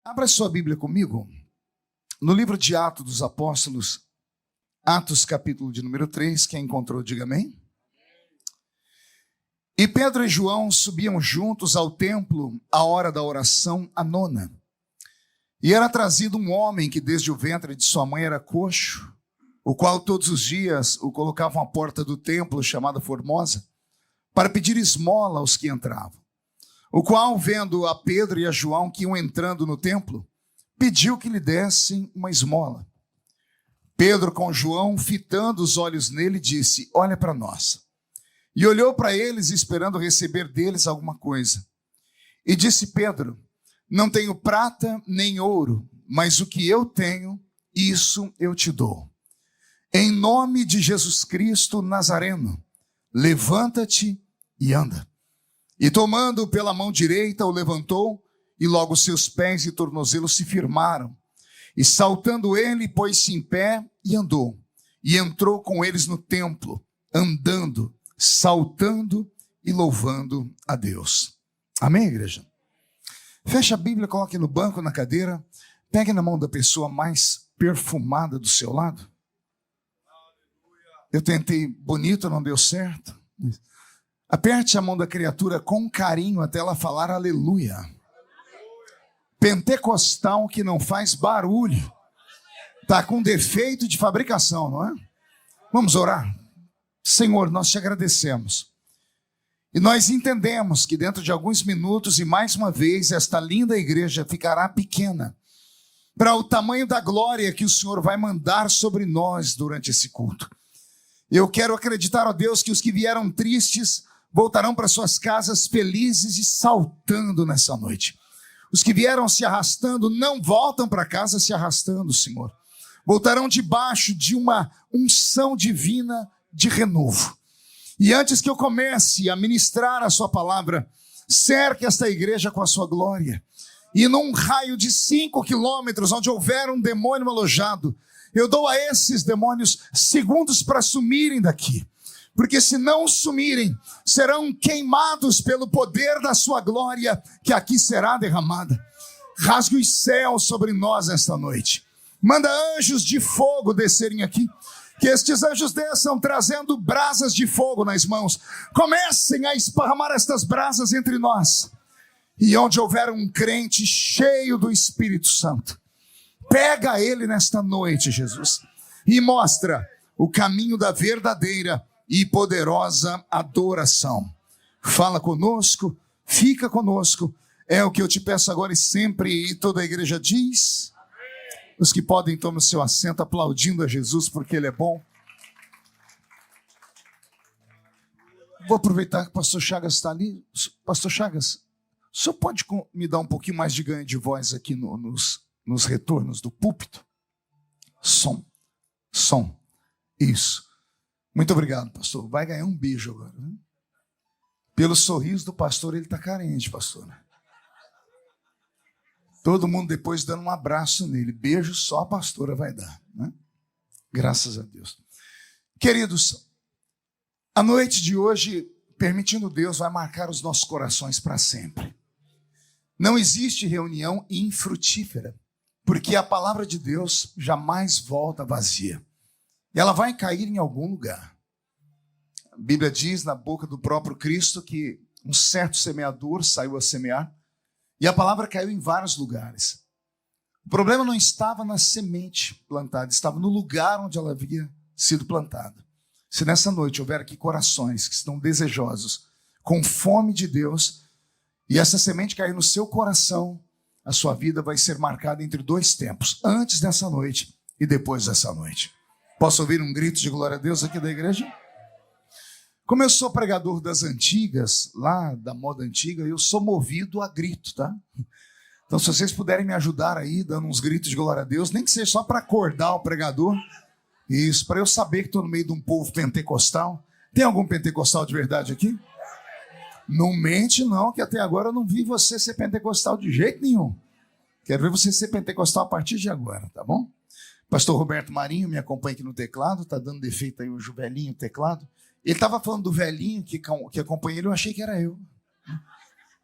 Abra sua Bíblia comigo, no livro de Atos dos Apóstolos, Atos capítulo de número 3, quem encontrou, diga amém. E Pedro e João subiam juntos ao templo à hora da oração, a nona. E era trazido um homem que desde o ventre de sua mãe era coxo, o qual todos os dias o colocavam à porta do templo, chamada Formosa, para pedir esmola aos que entravam. O qual, vendo a Pedro e a João que iam entrando no templo, pediu que lhe dessem uma esmola. Pedro, com João, fitando os olhos nele, disse: olha para nós. E olhou para eles, esperando receber deles alguma coisa. E disse Pedro: não tenho prata nem ouro, mas o que eu tenho, isso eu te dou. Em nome de Jesus Cristo Nazareno, levanta-te e anda. E tomando-o pela mão direita, o levantou, e logo seus pés e tornozelos se firmaram. E saltando ele, pôs-se em pé e andou. E entrou com eles no templo, andando, saltando e louvando a Deus. Amém, igreja? Feche a Bíblia, coloque no banco, na cadeira. Pegue na mão da pessoa mais perfumada do seu lado. Eu tentei bonito, não deu certo. Aperte a mão da criatura com carinho até ela falar aleluia. Pentecostal que não faz barulho. Está com defeito de fabricação, não é? Vamos orar. Senhor, nós te agradecemos. E nós entendemos que dentro de alguns minutos e mais uma vez esta linda igreja ficará pequena para o tamanho da glória que o Senhor vai mandar sobre nós durante esse culto. Eu quero acreditar, ó Deus, que os que vieram tristes voltarão para suas casas felizes e saltando nessa noite. Os que vieram se arrastando não voltam para casa se arrastando, Senhor. Voltarão debaixo de uma unção divina de renovo. E antes que eu comece a ministrar a sua palavra, cerque esta igreja com a sua glória. E num raio de 5 quilômetros, onde houver um demônio alojado, eu dou a esses demônios segundos para sumirem daqui. Porque se não sumirem, serão queimados pelo poder da sua glória, que aqui será derramada. Rasgue os céus sobre nós esta noite. Manda anjos de fogo descerem aqui. Que estes anjos desçam trazendo brasas de fogo nas mãos. Comecem a esparramar estas brasas entre nós. E onde houver um crente cheio do Espírito Santo, pega ele nesta noite, Jesus, e mostra o caminho da verdadeira e poderosa adoração. Fala conosco, fica conosco, é o que eu te peço agora e sempre, e toda a igreja diz. Amém. Os que podem tomar o seu assento aplaudindo a Jesus porque Ele é bom. Vou aproveitar que o pastor Chagas está ali. Pastor Chagas, o senhor pode me dar um pouquinho mais de ganho de voz aqui nos retornos do púlpito? Som, isso. Muito obrigado, pastor. Vai ganhar um beijo agora, né? Pelo sorriso do pastor, ele está carente, pastor. Todo mundo depois dando um abraço nele. Beijo só a pastora vai dar, né? Graças a Deus. Queridos, a noite de hoje, permitindo Deus, vai marcar os nossos corações para sempre. Não existe reunião infrutífera, porque a palavra de Deus jamais volta vazia. E ela vai cair em algum lugar. A Bíblia diz na boca do próprio Cristo que um certo semeador saiu a semear e a palavra caiu em vários lugares. O problema não estava na semente plantada, estava no lugar onde ela havia sido plantada. Se nessa noite houver aqui corações que estão desejosos, com fome de Deus, e essa semente cair no seu coração, a sua vida vai ser marcada entre dois tempos, antes dessa noite e depois dessa noite. Posso ouvir um grito de glória a Deus aqui da igreja? Como eu sou pregador das antigas, lá da moda antiga, eu sou movido a grito, tá? Então, se vocês puderem me ajudar aí, dando uns gritos de glória a Deus, nem que seja só para acordar o pregador, isso, para eu saber que estou no meio de um povo pentecostal. Tem algum pentecostal de verdade aqui? Não mente não, que até agora eu não vi você ser pentecostal de jeito nenhum. Quero ver você ser pentecostal a partir de agora, tá bom? Pastor Roberto Marinho me acompanha aqui no teclado, está dando defeito aí o velhinho teclado. Ele estava falando do velhinho que acompanha ele, eu achei que era eu.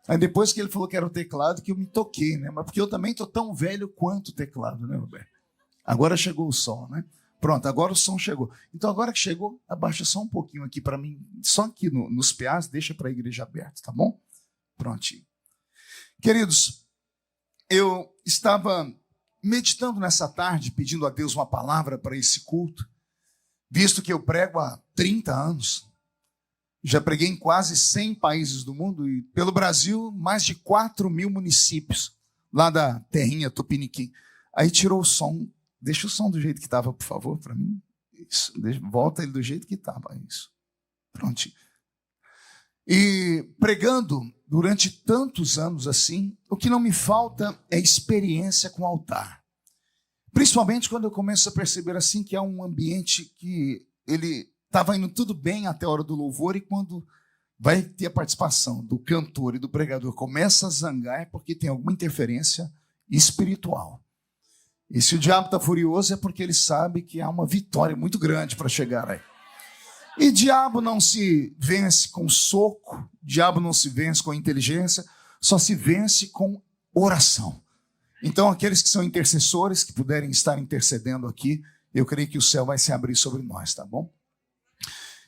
Aí depois que ele falou que era o teclado, que eu me toquei, né? Mas porque eu também estou tão velho quanto o teclado, né, Roberto? Agora chegou o som, né? Pronto, agora o som chegou. Então agora que chegou, abaixa só um pouquinho aqui para mim, só aqui nos PAs, deixa para a igreja aberta, tá bom? Prontinho. Queridos, eu estava meditando nessa tarde, pedindo a Deus uma palavra para esse culto, visto que eu prego há 30 anos. Já preguei em quase 100 países do mundo e pelo Brasil, mais de 4.000 municípios, lá da terrinha Tupiniquim. Aí tirou o som, deixa o som do jeito que estava, por favor, para mim. Isso, volta ele do jeito que estava, isso. Prontinho. E pregando durante tantos anos assim, o que não me falta é experiência com o altar. Principalmente quando eu começo a perceber assim que é um ambiente que ele estava indo tudo bem até a hora do louvor e quando vai ter a participação do cantor e do pregador começa a zangar é porque tem alguma interferência espiritual. E se o diabo está furioso é porque ele sabe que há uma vitória muito grande para chegar aí. E diabo não se vence com soco, diabo não se vence com inteligência, só se vence com oração. Então aqueles que são intercessores, que puderem estar intercedendo aqui, eu creio que o céu vai se abrir sobre nós, tá bom?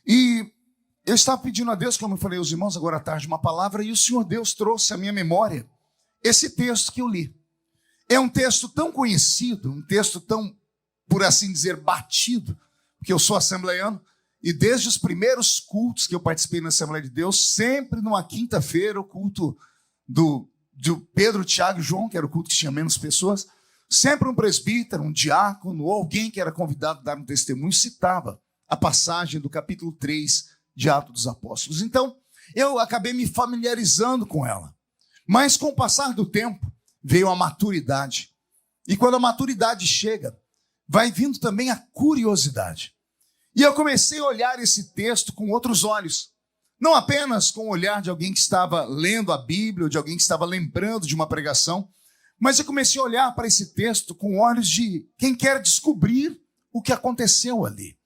E eu estava pedindo a Deus, como eu falei aos irmãos agora à tarde, uma palavra, e o Senhor Deus trouxe à minha memória esse texto que eu li. É um texto tão conhecido, um texto tão, por assim dizer, batido, porque eu sou assembleiano, e desde os primeiros cultos que eu participei na Assembleia de Deus, sempre numa quinta-feira, o culto do Pedro, Tiago e João, que era o culto que tinha menos pessoas, sempre um presbítero, um diácono, ou alguém que era convidado a dar um testemunho, citava a passagem do capítulo 3 de Atos dos Apóstolos. Então, eu acabei me familiarizando com ela. Mas com o passar do tempo, veio a maturidade. E quando a maturidade chega, vai vindo também a curiosidade. E eu comecei a olhar esse texto com outros olhos. Não apenas com o olhar de alguém que estava lendo a Bíblia, ou de alguém que estava lembrando de uma pregação, mas eu comecei a olhar para esse texto com olhos de quem quer descobrir o que aconteceu ali.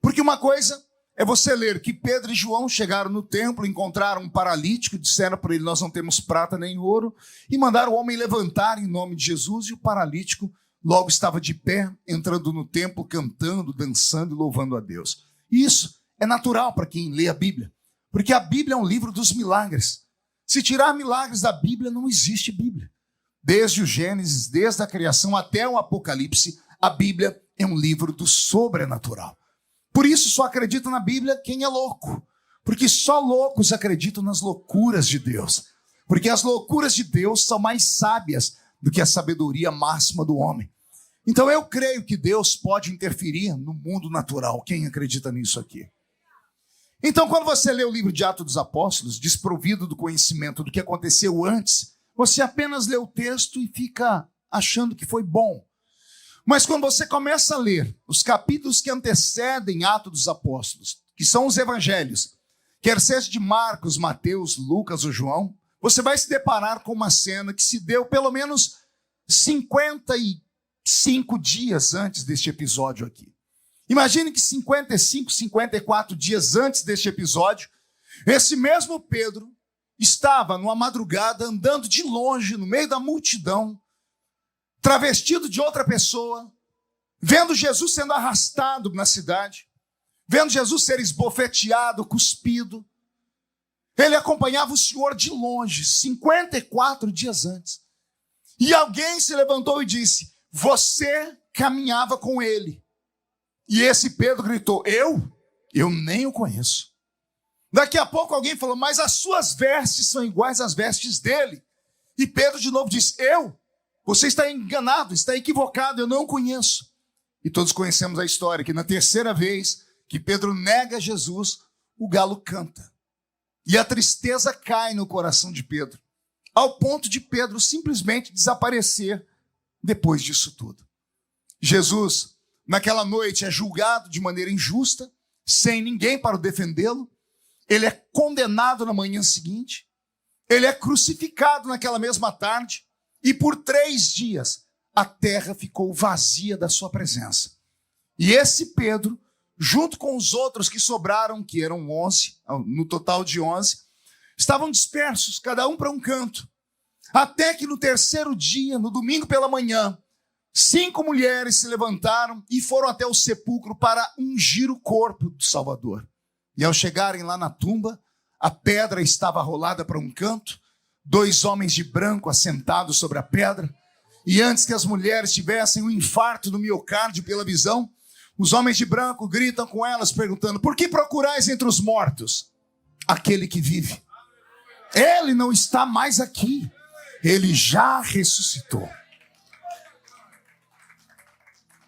Porque uma coisa é você ler que Pedro e João chegaram no templo, encontraram um paralítico, disseram para ele, nós não temos prata nem ouro, e mandaram o homem levantar em nome de Jesus, e o paralítico logo estava de pé, entrando no templo, cantando, dançando e louvando a Deus. E isso é natural para quem lê a Bíblia, porque a Bíblia é um livro dos milagres. Se tirar milagres da Bíblia, não existe Bíblia. Desde o Gênesis, desde a criação até o Apocalipse, a Bíblia é um livro do sobrenatural. Por isso só acredita na Bíblia quem é louco, porque só loucos acreditam nas loucuras de Deus, porque as loucuras de Deus são mais sábias do que a sabedoria máxima do homem. Então eu creio que Deus pode interferir no mundo natural. Quem acredita nisso aqui? Então quando você lê o livro de Atos dos Apóstolos, desprovido do conhecimento do que aconteceu antes, você apenas lê o texto e fica achando que foi bom. Mas quando você começa a ler os capítulos que antecedem Atos dos Apóstolos, que são os evangelhos, quer seja de Marcos, Mateus, Lucas ou João, você vai se deparar com uma cena que se deu pelo menos 55 dias antes deste episódio aqui. Imagine que 55, 54 dias antes deste episódio, esse mesmo Pedro estava numa madrugada andando de longe no meio da multidão, travestido de outra pessoa, vendo Jesus sendo arrastado na cidade, vendo Jesus ser esbofeteado, cuspido. Ele acompanhava o Senhor de longe, 54 dias antes. E alguém se levantou e disse, você caminhava com ele. E esse Pedro gritou, eu nem o conheço. Daqui a pouco alguém falou, mas as suas vestes são iguais às vestes dele. E Pedro de novo disse, você está enganado, está equivocado, eu não o conheço. E todos conhecemos a história, que na terceira vez que Pedro nega Jesus, o galo canta. E a tristeza cai no coração de Pedro, ao ponto de Pedro simplesmente desaparecer depois disso tudo. Jesus, naquela noite, é julgado de maneira injusta, sem ninguém para o defendê-lo. Ele é condenado na manhã seguinte. Ele é crucificado naquela mesma tarde. E por 3 dias, a terra ficou vazia da sua presença. E esse Pedro, junto com os outros que sobraram, que eram 11, no total de 11, estavam dispersos, cada um para um canto. Até que no terceiro dia, no domingo pela manhã, 5 mulheres se levantaram e foram até o sepulcro para ungir o corpo do Salvador. E ao chegarem lá na tumba, a pedra estava rolada para um canto, 2 homens de branco assentados sobre a pedra, e antes que as mulheres tivessem um infarto do miocárdio pela visão, os homens de branco gritam com elas, perguntando: por que procurais entre os mortos aquele que vive? Ele não está mais aqui, ele já ressuscitou.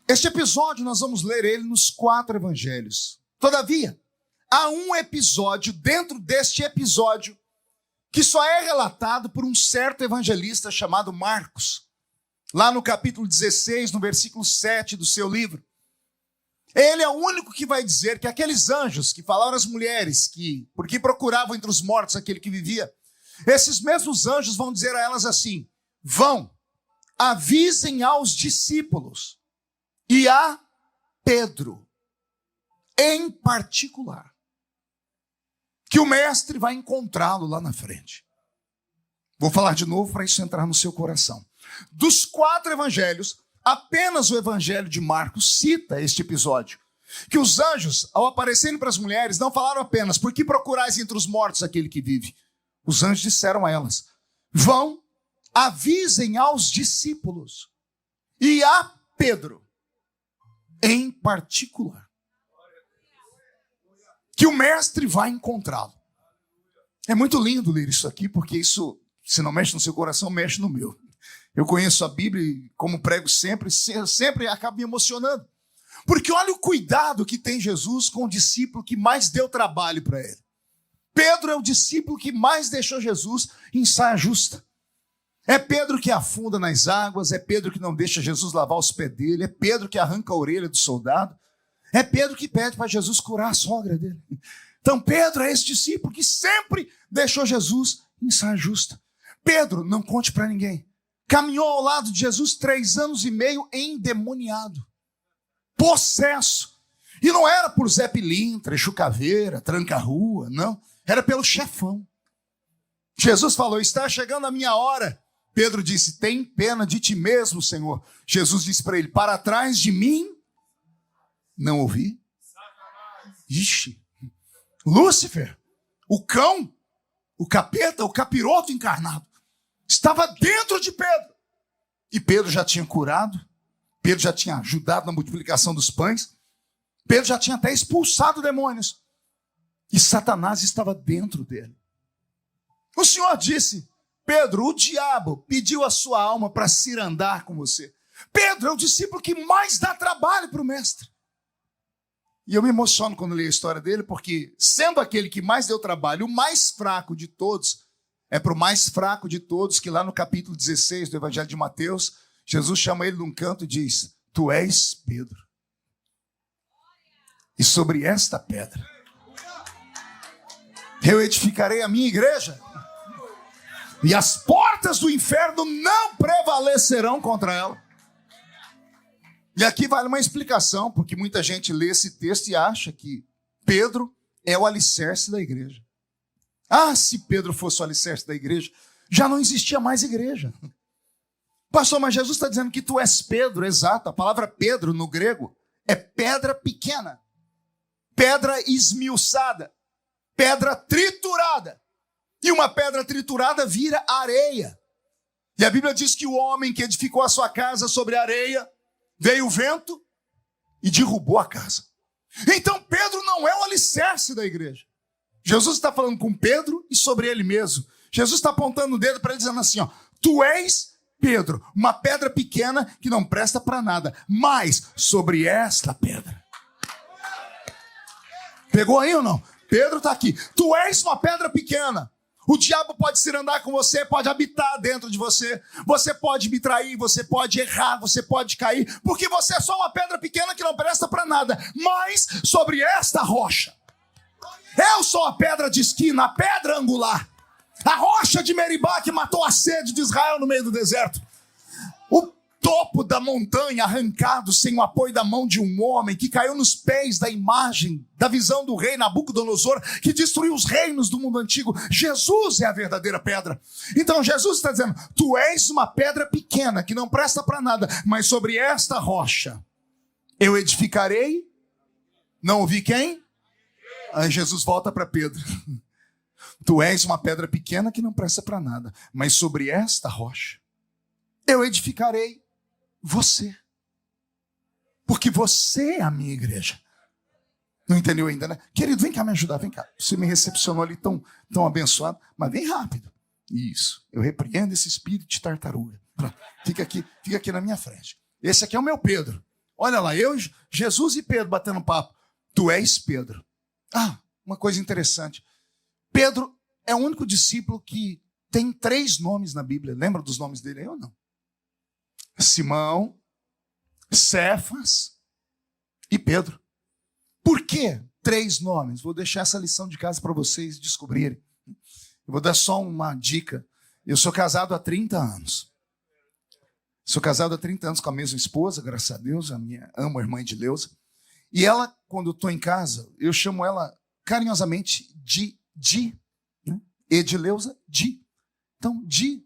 Este episódio nós vamos ler ele nos 4 evangelhos. Todavia, há um episódio dentro deste episódio que só é relatado por um certo evangelista chamado Marcos. Lá no capítulo 16, no versículo 7 do seu livro. Ele é o único que vai dizer que aqueles anjos que falaram às mulheres porque procuravam entre os mortos aquele que vivia, esses mesmos anjos vão dizer a elas assim: vão, avisem aos discípulos e a Pedro, em particular, que o mestre vai encontrá-lo lá na frente. Vou falar de novo para isso entrar no seu coração. Dos 4 evangelhos, apenas o evangelho de Marcos cita este episódio. Que os anjos, ao aparecerem para as mulheres, não falaram apenas: por que procurais entre os mortos aquele que vive? Os anjos disseram a elas: vão, avisem aos discípulos e a Pedro, em particular, que o mestre vai encontrá-lo. É muito lindo ler isso aqui, porque isso, se não mexe no seu coração, mexe no meu. Eu conheço a Bíblia e, como prego sempre acabo me emocionando. Porque olha o cuidado que tem Jesus com o discípulo que mais deu trabalho para ele. Pedro é o discípulo que mais deixou Jesus em saia justa. É Pedro que afunda nas águas, é Pedro que não deixa Jesus lavar os pés dele, é Pedro que arranca a orelha do soldado, é Pedro que pede para Jesus curar a sogra dele. Então Pedro é esse discípulo que sempre deixou Jesus em saia justa. Pedro, não conte para ninguém, caminhou ao lado de Jesus 3 anos e meio endemoniado, possesso. E não era por Zé Pilintra, Exu Caveira, Tranca-Rua, não. Era pelo chefão. Jesus falou: está chegando a minha hora. Pedro disse: tem pena de ti mesmo, Senhor. Jesus disse para ele: para trás de mim, não ouvi. Ixi, Lúcifer, o cão, o capeta, o capiroto encarnado, estava dentro de Pedro. E Pedro já tinha curado, Pedro já tinha ajudado na multiplicação dos pães, Pedro já tinha até expulsado demônios. E Satanás estava dentro dele. O Senhor disse: Pedro, o diabo pediu a sua alma para cirandar com você. Pedro é o discípulo que mais dá trabalho para o mestre. E eu me emociono quando leio a história dele, porque sendo aquele que mais deu trabalho, o mais fraco de todos, é para o mais fraco de todos que lá no capítulo 16 do Evangelho de Mateus, Jesus chama ele num canto e diz: tu és Pedro. E sobre esta pedra eu edificarei a minha igreja, e as portas do inferno não prevalecerão contra ela. E aqui vale uma explicação, porque muita gente lê esse texto e acha que Pedro é o alicerce da igreja. Ah, se Pedro fosse o alicerce da igreja, já não existia mais igreja. Pastor, mas Jesus está dizendo que tu és Pedro. Exato, a palavra Pedro no grego é pedra pequena, pedra esmiuçada, pedra triturada. E uma pedra triturada vira areia. E a Bíblia diz que o homem que edificou a sua casa sobre a areia, veio o vento e derrubou a casa. Então Pedro não é o alicerce da igreja. Jesus está falando com Pedro e sobre ele mesmo. Jesus está apontando o dedo para ele, dizendo assim: ó, tu és Pedro, uma pedra pequena que não presta para nada, mas sobre esta pedra. Pegou aí ou não? Pedro está aqui. Tu és uma pedra pequena. O diabo pode cirandar com você, pode habitar dentro de você. Você pode me trair, você pode errar, você pode cair, porque você é só uma pedra pequena que não presta para nada. Mas sobre esta rocha, eu sou a pedra de esquina, a pedra angular, a rocha de Meribá que matou a sede de Israel no meio do deserto. O topo topo da montanha, arrancado sem o apoio da mão de um homem, que caiu nos pés da imagem, da visão do rei Nabucodonosor, que destruiu os reinos do mundo antigo. Jesus é a verdadeira pedra. Então Jesus está dizendo, tu és uma pedra pequena, que não presta para nada, mas sobre esta rocha eu edificarei. Não ouvi quem? Aí Jesus volta para Pedro. Tu és uma pedra pequena que não presta para nada, mas sobre esta rocha eu edificarei você. Porque você é a minha igreja. Não entendeu ainda, né? Querido, vem cá me ajudar, vem cá. Você me recepcionou ali tão abençoado, mas vem rápido. Isso, eu repreendo esse espírito de tartaruga. Pronto. Fica aqui na minha frente. Esse aqui é o meu Pedro. Olha lá, eu, Jesus e Pedro batendo papo. Tu és Pedro. Ah, uma coisa interessante. Pedro é o único discípulo que tem 3 nomes na Bíblia. Lembra dos nomes dele aí ou não? Simão, Cefas e Pedro. Por que 3 nomes? Vou deixar essa lição de casa para vocês descobrirem. Eu vou dar só uma dica. Eu sou casado há 30 anos. Sou casado há 30 anos com a mesma esposa, graças a Deus. Amo a irmã Edileuza. E ela, quando eu estou em casa, eu chamo ela carinhosamente de Di. Né? Edileuza, Di. Então, Di.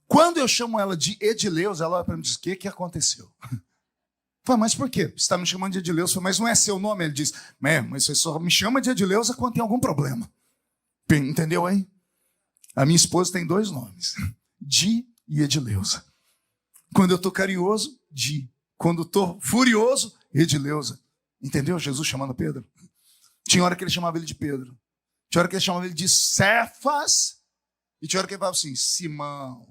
Quando eu chamo ela de Edileuza, ela olha para mim e diz, o que aconteceu? Falei, mas por quê? Você está me chamando de Edileuza? Falei, mas não é seu nome? Ele diz, mas você só me chama de Edileuza quando tem algum problema. Entendeu aí? A minha esposa tem 2 nomes. Di e Edileuza. Quando eu estou carinhoso, Di. Quando estou furioso, Edileuza. Entendeu? Jesus chamando Pedro. Tinha hora que ele chamava ele de Pedro. Tinha hora que ele chamava ele de Cefas. E tinha hora que ele falava assim, Simão.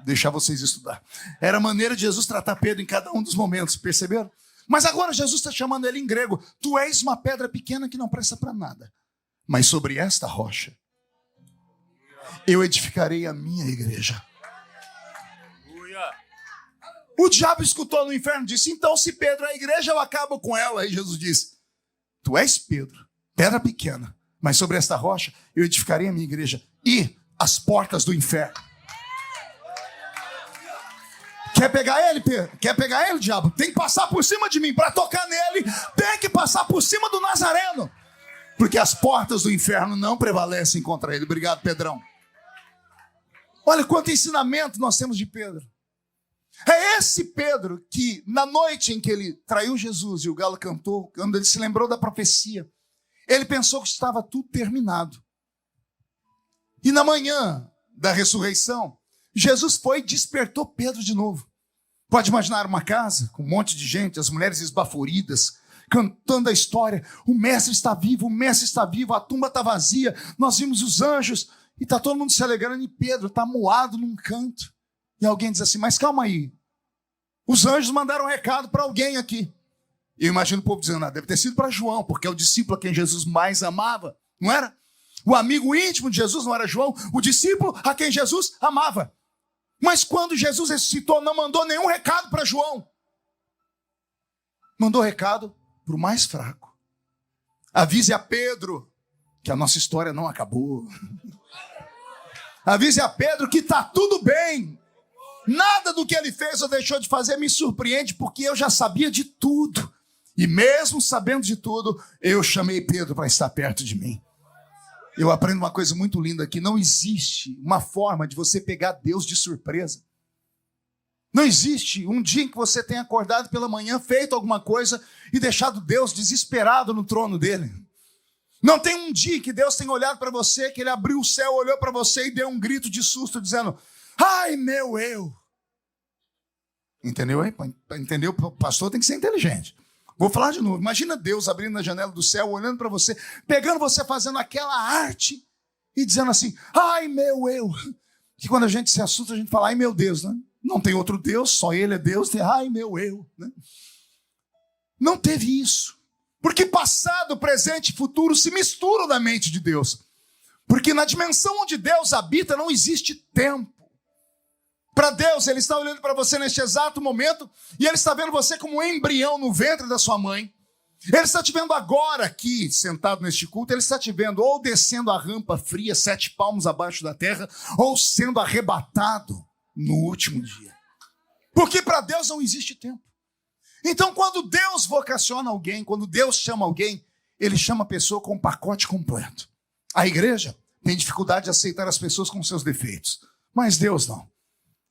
Deixar vocês estudar. Era a maneira de Jesus tratar Pedro em cada um dos momentos, perceberam? Mas agora Jesus está chamando ele em grego. Tu és uma pedra pequena que não presta para nada. Mas sobre esta rocha, eu edificarei a minha igreja. O diabo escutou no inferno e disse, então se Pedro é a igreja, eu acabo com ela. Aí Jesus disse, tu és Pedro, pedra pequena. Mas sobre esta rocha, eu edificarei a minha igreja. E as portas do inferno. Quer pegar ele, Pedro? Quer pegar ele, diabo? Tem que passar por cima de mim. Para tocar nele, tem que passar por cima do Nazareno. Porque as portas do inferno não prevalecem contra ele. Obrigado, Pedrão. Olha quanto ensinamento nós temos de Pedro. É esse Pedro que, na noite em que ele traiu Jesus e o galo cantou, quando ele se lembrou da profecia, ele pensou que estava tudo terminado. E na manhã da ressurreição, Jesus foi e despertou Pedro de novo. Pode imaginar uma casa com um monte de gente, as mulheres esbaforidas, cantando a história. O mestre está vivo, a tumba está vazia, nós vimos os anjos, e está todo mundo se alegrando, e Pedro está moado num canto. E alguém diz assim, mas calma aí, os anjos mandaram um recado para alguém aqui. Eu imagino o povo dizendo, deve ter sido para João, porque é o discípulo a quem Jesus mais amava, não era? O amigo íntimo de Jesus não era João, o discípulo a quem Jesus amava. Mas quando Jesus ressuscitou, não mandou nenhum recado para João. Mandou recado para o mais fraco. Avise a Pedro que a nossa história não acabou. Avise a Pedro que está tudo bem. Nada do que ele fez ou deixou de fazer me surpreende, porque eu já sabia de tudo. E mesmo sabendo de tudo, eu chamei Pedro para estar perto de mim. Eu aprendo uma coisa muito linda aqui. Não existe uma forma de você pegar Deus de surpresa. Não existe um dia em que você tenha acordado pela manhã, feito alguma coisa e deixado Deus desesperado no trono dele. Não tem um dia que Deus tenha olhado para você, que ele abriu o céu, olhou para você e deu um grito de susto, dizendo, ai meu eu. Entendeu aí? Entendeu? O pastor tem que ser inteligente. Vou falar de novo. Imagina Deus abrindo a janela do céu, olhando para você, pegando você, fazendo aquela arte e dizendo assim, ai meu eu. Que quando a gente se assusta, a gente fala, ai meu Deus, né? Não tem outro Deus, só ele é Deus, tem ai meu eu. Né? Não teve isso. Porque passado, presente e futuro se misturam na mente de Deus. Porque na dimensão onde Deus habita não existe tempo. Para Deus, Ele está olhando para você neste exato momento e Ele está vendo você como um embrião no ventre da sua mãe. Ele está te vendo agora aqui, sentado neste culto, Ele está te vendo ou descendo a rampa fria, 7 palmos abaixo da terra, ou sendo arrebatado no último dia. Porque para Deus não existe tempo. Então, quando Deus vocaciona alguém, quando Deus chama alguém, Ele chama a pessoa com um pacote completo. A igreja tem dificuldade de aceitar as pessoas com seus defeitos, mas Deus não.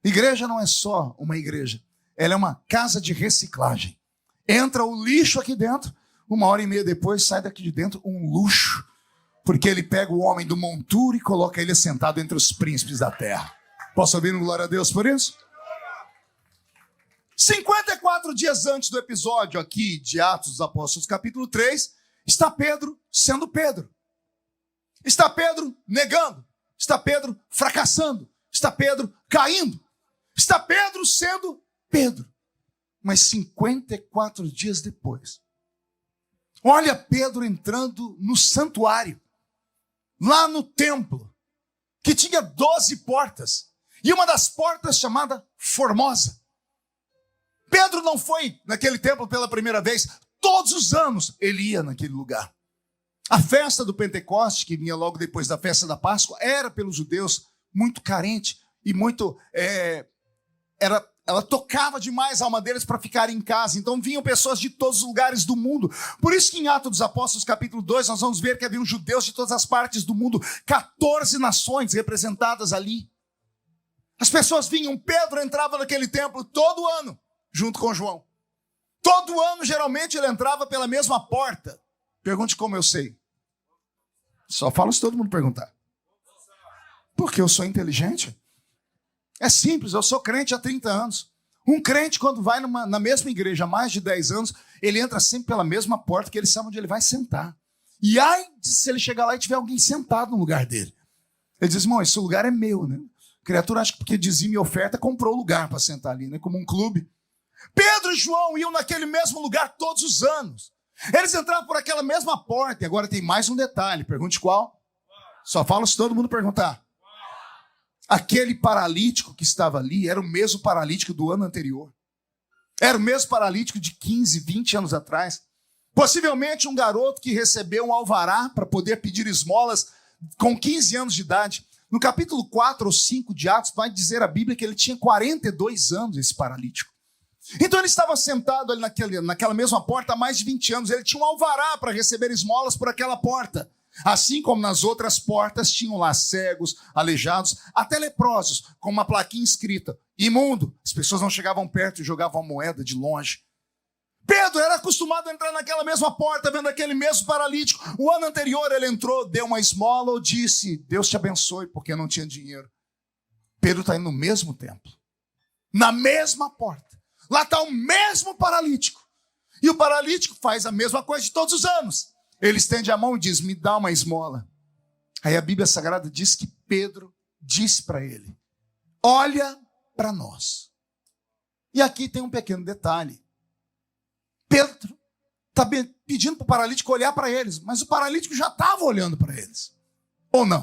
Igreja não é só uma igreja, ela é uma casa de reciclagem. Entra o lixo aqui dentro, 1h30 depois sai daqui de dentro um luxo, porque Ele pega o homem do monturo e coloca ele sentado entre os príncipes da terra. Posso ouvir um glória a Deus por isso? 54 dias antes do episódio aqui de Atos dos Apóstolos, capítulo 3, está Pedro sendo Pedro. Está Pedro negando. Está Pedro fracassando. Está Pedro caindo. Está Pedro sendo Pedro. Mas 54 dias depois, olha Pedro entrando no santuário, lá no templo, que tinha 12 portas, e uma das portas chamada Formosa. Pedro não foi naquele templo pela primeira vez. Todos os anos ele ia naquele lugar. A festa do Pentecoste, que vinha logo depois da festa da Páscoa, era pelos judeus muito carente e muito... ela tocava demais a alma deles para ficar em casa. Então vinham pessoas de todos os lugares do mundo. Por isso que em Atos dos Apóstolos, capítulo 2, nós vamos ver que haviam judeus de todas as partes do mundo. 14 nações representadas ali. As pessoas vinham. Pedro entrava naquele templo todo ano, junto com João. Todo ano, geralmente, ele entrava pela mesma porta. Pergunte como eu sei. Só falo se todo mundo perguntar. Porque eu sou inteligente. É simples, eu sou crente há 30 anos. Um crente, quando vai na mesma igreja há mais de 10 anos, ele entra sempre pela mesma porta, que ele sabe onde ele vai sentar. E ai, se ele chegar lá e tiver alguém sentado no lugar dele. Ele diz, irmão, esse lugar é meu, né? A criatura acha que porque dizime e oferta, comprou o lugar para sentar ali, né? Como um clube. Pedro e João iam naquele mesmo lugar todos os anos. Eles entravam por aquela mesma porta. E agora tem mais um detalhe. Pergunte qual? Só falo se todo mundo perguntar. Aquele paralítico que estava ali era o mesmo paralítico do ano anterior. Era o mesmo paralítico de 15, 20 anos atrás. Possivelmente um garoto que recebeu um alvará para poder pedir esmolas com 15 anos de idade. No capítulo 4 ou 5 de Atos, vai dizer a Bíblia que ele tinha 42 anos, esse paralítico. Então ele estava sentado ali naquela mesma porta há mais de 20 anos. Ele tinha um alvará para receber esmolas por aquela porta. Assim como nas outras portas tinham lá cegos, aleijados, até leprosos, com uma plaquinha escrita, imundo. As pessoas não chegavam perto e jogavam a moeda de longe. Pedro era acostumado a entrar naquela mesma porta, vendo aquele mesmo paralítico. O ano anterior ele entrou, deu uma esmola ou disse, Deus te abençoe, porque não tinha dinheiro. Pedro está indo no mesmo templo, na mesma porta. Lá está o mesmo paralítico. E o paralítico faz a mesma coisa de todos os anos. Ele estende a mão e diz, me dá uma esmola. Aí a Bíblia Sagrada diz que Pedro disse para ele, olha para nós. E aqui tem um pequeno detalhe. Pedro está pedindo para o paralítico olhar para eles, mas o paralítico já estava olhando para eles. Ou não?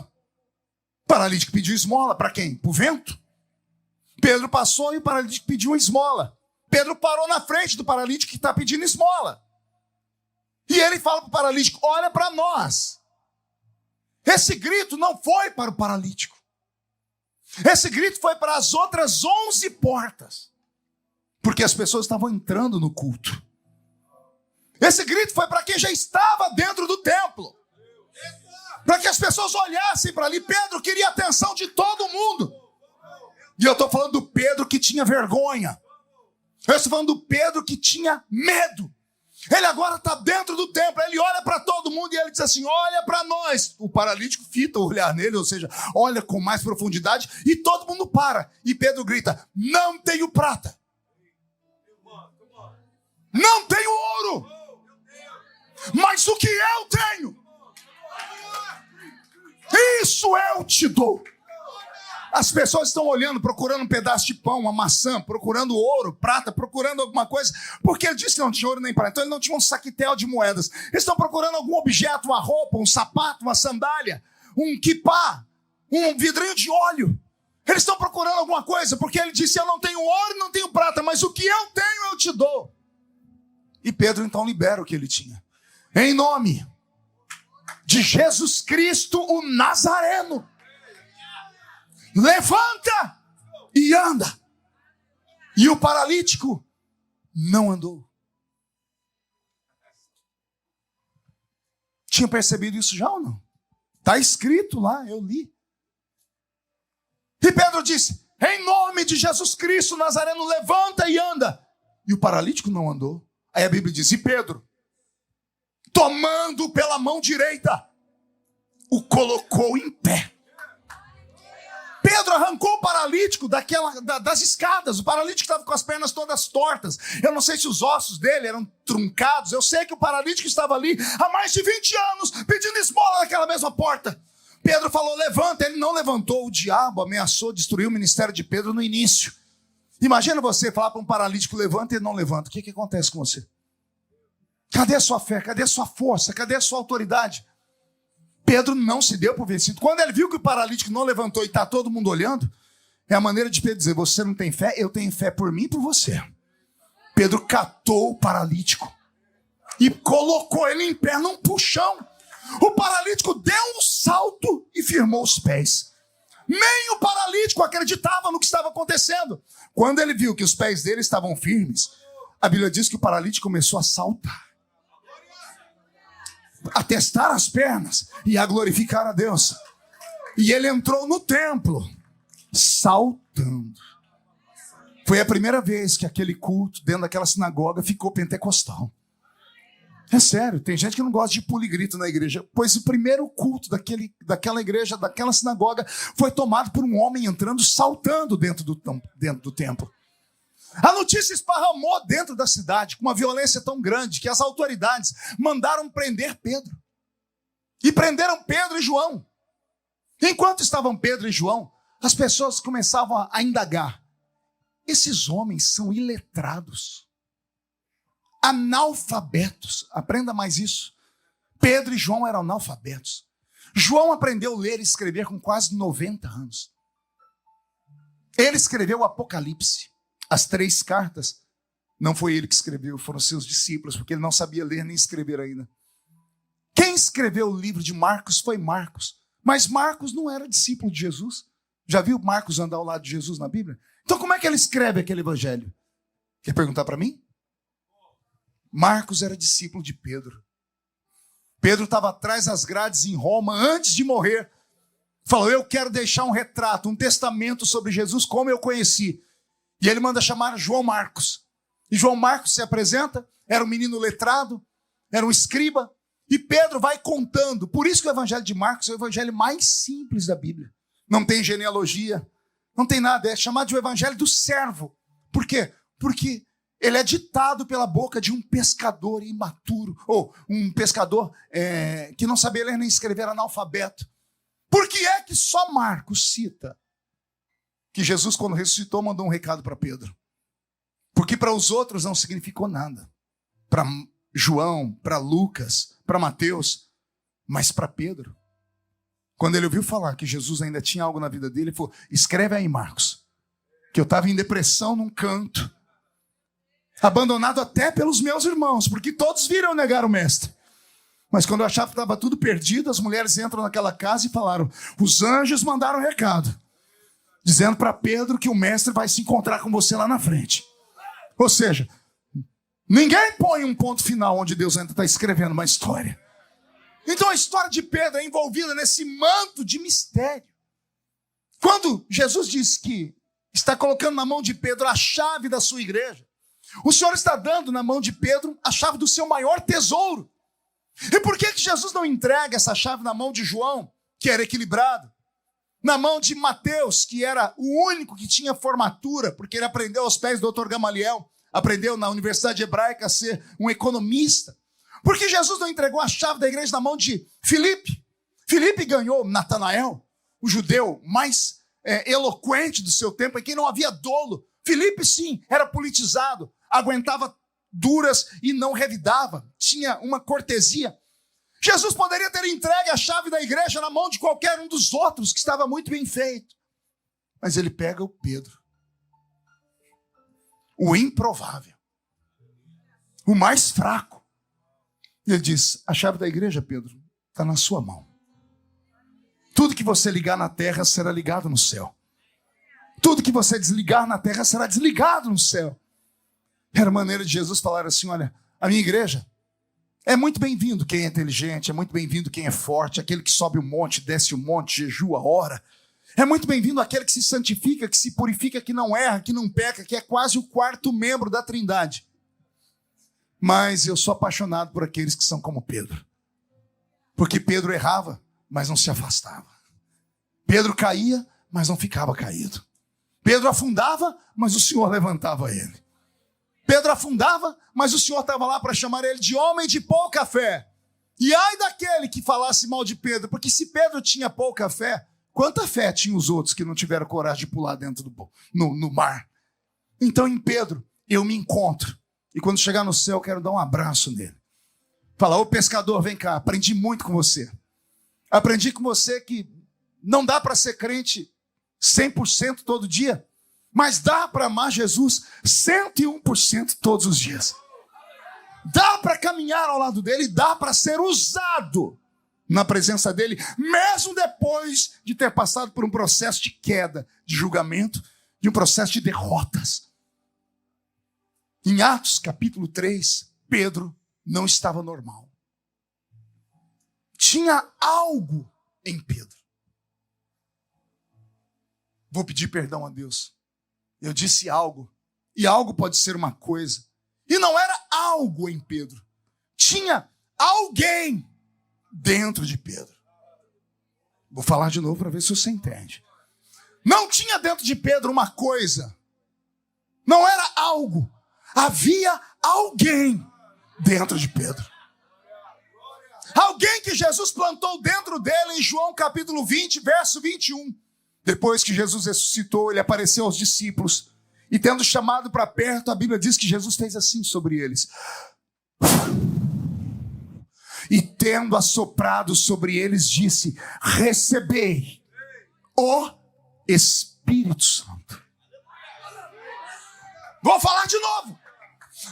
O paralítico pediu esmola para quem? Para o vento? Pedro passou e o paralítico pediu uma esmola. Pedro parou na frente do paralítico que está pedindo esmola. E ele fala para o paralítico, olha para nós. Esse grito não foi para o paralítico. Esse grito foi para as outras 11 portas. Porque as pessoas estavam entrando no culto. Esse grito foi para quem já estava dentro do templo. Para que as pessoas olhassem para ali. Pedro queria a atenção de todo mundo. E eu estou falando do Pedro que tinha vergonha. Eu estou falando do Pedro que tinha medo. Ele agora está dentro do templo, ele olha para todo mundo e ele diz assim, olha para nós. O paralítico fita o olhar nele, ou seja, olha com mais profundidade e todo mundo para. E Pedro grita, não tenho prata. Não tenho ouro. Mas o que eu tenho, isso eu te dou. As pessoas estão olhando, procurando um pedaço de pão, uma maçã, procurando ouro, prata, procurando alguma coisa, porque ele disse que não tinha ouro nem prata, então ele não tinha um saquetel de moedas. Eles estão procurando algum objeto, uma roupa, um sapato, uma sandália, um quipá, um vidrinho de óleo. Eles estão procurando alguma coisa, porque ele disse, eu não tenho ouro e não tenho prata, mas o que eu tenho eu te dou. E Pedro então libera o que ele tinha. Em nome de Jesus Cristo, o Nazareno, levanta e anda. E o paralítico não andou. Tinha percebido isso já ou não? Está escrito lá, eu li. E Pedro disse, em nome de Jesus Cristo Nazareno, levanta e anda. E o paralítico não andou. Aí a Bíblia diz, e Pedro, tomando pela mão direita, o colocou em pé. Pedro arrancou o paralítico das escadas. O paralítico estava com as pernas todas tortas. Eu não sei se os ossos dele eram truncados. Eu sei que o paralítico estava ali há mais de 20 anos, pedindo esmola naquela mesma porta. Pedro falou, levanta. Ele não levantou. O diabo ameaçou destruir o ministério de Pedro no início. Imagina você falar para um paralítico, levanta, e ele não levanta. O que acontece com você? Cadê a sua fé? Cadê a sua força? Cadê a sua autoridade? Pedro não se deu por vencido. Quando ele viu que o paralítico não levantou e está todo mundo olhando, é a maneira de Pedro dizer, você não tem fé? Eu tenho fé por mim e por você. Pedro catou o paralítico e colocou ele em pé num puxão. O paralítico deu um salto e firmou os pés. Nem o paralítico acreditava no que estava acontecendo. Quando ele viu que os pés dele estavam firmes, a Bíblia diz que o paralítico começou a saltar, a testar as pernas e a glorificar a Deus. E ele entrou no templo saltando. Foi a primeira vez que aquele culto dentro daquela sinagoga ficou pentecostal. É sério, tem gente que não gosta de pulo e grito na igreja, pois o primeiro culto daquela igreja, daquela sinagoga, foi tomado por um homem entrando, saltando dentro do templo. A notícia esparramou dentro da cidade com uma violência tão grande que as autoridades mandaram prender Pedro. E prenderam Pedro e João. Enquanto estavam Pedro e João, as pessoas começavam a indagar. Esses homens são iletrados, analfabetos. Aprenda mais isso. Pedro e João eram analfabetos. João aprendeu a ler e escrever com quase 90 anos. Ele escreveu o Apocalipse. As 3 cartas, não foi ele que escreveu, foram seus discípulos, porque ele não sabia ler nem escrever ainda. Quem escreveu o livro de Marcos foi Marcos. Mas Marcos não era discípulo de Jesus. Já viu Marcos andar ao lado de Jesus na Bíblia? Então como é que ele escreve aquele evangelho? Quer perguntar para mim? Marcos era discípulo de Pedro. Pedro estava atrás das grades em Roma antes de morrer. Falou, eu quero deixar um retrato, um testamento sobre Jesus como eu conheci. E ele manda chamar João Marcos. E João Marcos se apresenta, era um menino letrado, era um escriba. E Pedro vai contando. Por isso que o evangelho de Marcos é o evangelho mais simples da Bíblia. Não tem genealogia, não tem nada. É chamado de o evangelho do servo. Por quê? Porque ele é ditado pela boca de um pescador imaturo. Ou um pescador que não sabia ler nem escrever, analfabeto. Por que é que só Marcos cita que Jesus, quando ressuscitou, mandou um recado para Pedro? Porque para os outros não significou nada. Para João, para Lucas, para Mateus, mas para Pedro. Quando ele ouviu falar que Jesus ainda tinha algo na vida dele, ele falou, escreve aí, Marcos, que eu estava em depressão num canto, abandonado até pelos meus irmãos, porque todos viram negar o mestre. Mas quando eu achava que estava tudo perdido, as mulheres entram naquela casa e falaram, os anjos mandaram um recado, dizendo para Pedro que o mestre vai se encontrar com você lá na frente. Ou seja, ninguém põe um ponto final onde Deus ainda está escrevendo uma história. Então a história de Pedro é envolvida nesse manto de mistério. Quando Jesus diz que está colocando na mão de Pedro a chave da sua igreja, o Senhor está dando na mão de Pedro a chave do seu maior tesouro. E por que Jesus não entrega essa chave na mão de João, que era equilibrado? Na mão de Mateus, que era o único que tinha formatura, porque ele aprendeu aos pés do Dr. Gamaliel, aprendeu na Universidade Hebraica a ser um economista. Por que Jesus não entregou a chave da igreja na mão de Filipe? Filipe ganhou Natanael, o judeu mais eloquente do seu tempo, em quem não havia dolo. Filipe, sim, era politizado, aguentava duras e não revidava, tinha uma cortesia. Jesus poderia ter entregue a chave da igreja na mão de qualquer um dos outros, que estava muito bem feito. Mas ele pega o Pedro, o improvável, o mais fraco. E ele diz, a chave da igreja, Pedro, está na sua mão. Tudo que você ligar na terra será ligado no céu. Tudo que você desligar na terra será desligado no céu. Era a maneira de Jesus falar assim: olha, a minha igreja é muito bem-vindo quem é inteligente, é muito bem-vindo quem é forte, aquele que sobe o monte, desce o monte, jejua, ora. É muito bem-vindo aquele que se santifica, que se purifica, que não erra, que não peca, que é quase o quarto membro da Trindade. Mas eu sou apaixonado por aqueles que são como Pedro. Porque Pedro errava, mas não se afastava. Pedro caía, mas não ficava caído. Pedro afundava, mas o Senhor levantava ele. Pedro afundava, mas o Senhor estava lá para chamar ele de homem de pouca fé. E ai daquele que falasse mal de Pedro, porque se Pedro tinha pouca fé, quanta fé tinham os outros que não tiveram coragem de pular dentro no mar? Então em Pedro eu me encontro. E quando chegar no céu eu quero dar um abraço nele. Falar: ô pescador, vem cá, aprendi muito com você. Aprendi com você que não dá para ser crente 100% todo dia, mas dá para amar Jesus 101% todos os dias. Dá para caminhar ao lado dele, dá para ser usado na presença dele, mesmo depois de ter passado por um processo de queda, de julgamento, de um processo de derrotas. Em Atos capítulo 3, Pedro não estava normal. Tinha algo em Pedro. Vou pedir perdão a Deus. Eu disse algo, e algo pode ser uma coisa. E não era algo em Pedro. Tinha alguém dentro de Pedro. Vou falar de novo para ver se você entende. Não tinha dentro de Pedro uma coisa. Não era algo. Havia alguém dentro de Pedro. Alguém que Jesus plantou dentro dele em João capítulo 20, verso 21. Depois que Jesus ressuscitou, ele apareceu aos discípulos. E tendo chamado para perto, a Bíblia diz que Jesus fez assim sobre eles. E tendo assoprado sobre eles, disse: recebei o Espírito Santo. Vou falar de novo.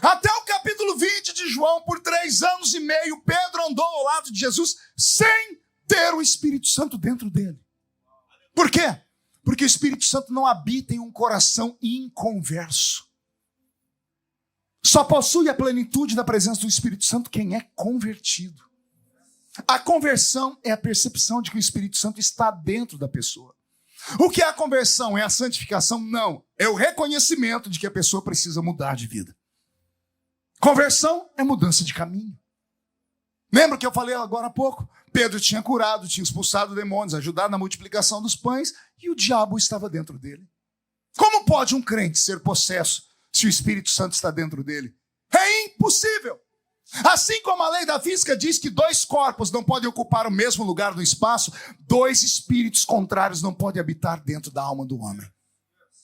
Até o capítulo 20 de João, por 3 anos e meio, Pedro andou ao lado de Jesus sem ter o Espírito Santo dentro dele. Por quê? Porque o Espírito Santo não habita em um coração inconverso. Só possui a plenitude da presença do Espírito Santo quem é convertido. A conversão é a percepção de que o Espírito Santo está dentro da pessoa. O que é a conversão? É a santificação? Não. É o reconhecimento de que a pessoa precisa mudar de vida. Conversão é mudança de caminho. Lembra que eu falei agora há pouco? Pedro tinha curado, tinha expulsado demônios, ajudado na multiplicação dos pães, e o diabo estava dentro dele. Como pode um crente ser possesso se o Espírito Santo está dentro dele? É impossível. Assim como a lei da física diz que 2 corpos não podem ocupar o mesmo lugar no espaço, 2 espíritos contrários não podem habitar dentro da alma do homem.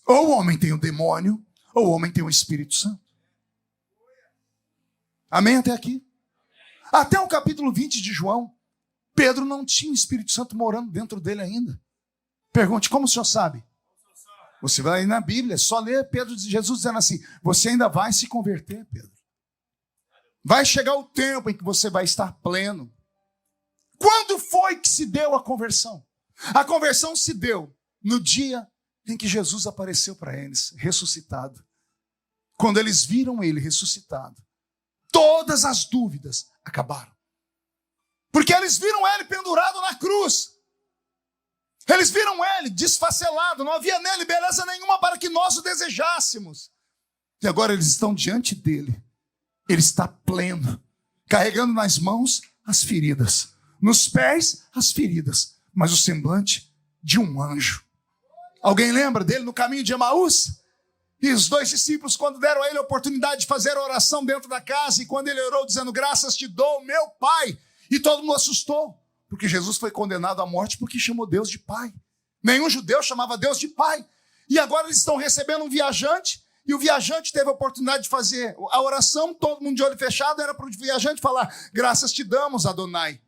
Ou o homem tem o demônio, ou o homem tem o Espírito Santo. Amém até aqui? Até o capítulo 20 de João, Pedro não tinha o Espírito Santo morando dentro dele ainda. Pergunte: como o senhor sabe? Você vai na Bíblia, só ler Jesus dizendo assim: você ainda vai se converter, Pedro. Vai chegar o tempo em que você vai estar pleno. Quando foi que se deu a conversão? A conversão se deu no dia em que Jesus apareceu para eles, ressuscitado. Quando eles viram ele ressuscitado, todas as dúvidas acabaram. Porque eles viram ele pendurado na cruz. Eles viram ele desfacelado. Não havia nele beleza nenhuma para que nós o desejássemos. E agora eles estão diante dele. Ele está pleno, carregando nas mãos as feridas, nos pés as feridas, mas o semblante de um anjo. Alguém lembra dele no caminho de Emaús? E os 2 discípulos, quando deram a ele a oportunidade de fazer a oração dentro da casa, e quando ele orou dizendo: graças te dou, meu Pai, e todo mundo assustou, porque Jesus foi condenado à morte porque chamou Deus de Pai. Nenhum judeu chamava Deus de Pai. E agora eles estão recebendo um viajante, e o viajante teve a oportunidade de fazer a oração, todo mundo de olho fechado, era para o viajante falar: graças te damos, Adonai.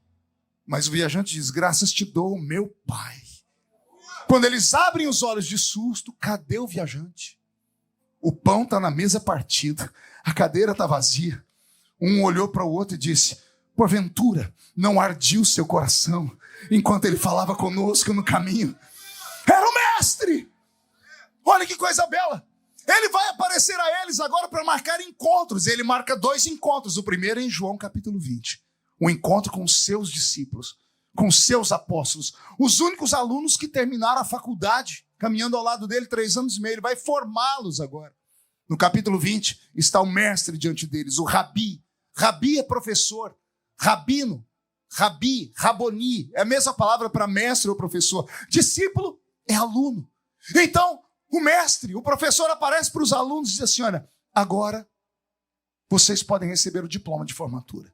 Mas o viajante diz: graças te dou, meu Pai. Quando eles abrem os olhos de susto, cadê o viajante? O pão está na mesa partida, a cadeira está vazia. Um olhou para o outro e disse: porventura não ardia o seu coração enquanto ele falava conosco no caminho? Era o mestre! Olha que coisa bela. Ele vai aparecer a eles agora para marcar encontros. Ele marca 2 encontros. O primeiro é em João capítulo 20. O encontro com os seus discípulos, com os seus apóstolos. Os únicos alunos que terminaram a faculdade, caminhando ao lado dele 3 anos e meio. Ele vai formá-los agora. No capítulo 20 está o mestre diante deles, o Rabi. Rabi é professor. Rabino, Rabi, Raboni. É a mesma palavra para mestre ou professor. Discípulo é aluno. Então, o mestre, o professor aparece para os alunos e diz assim, olha, agora vocês podem receber o diploma de formatura.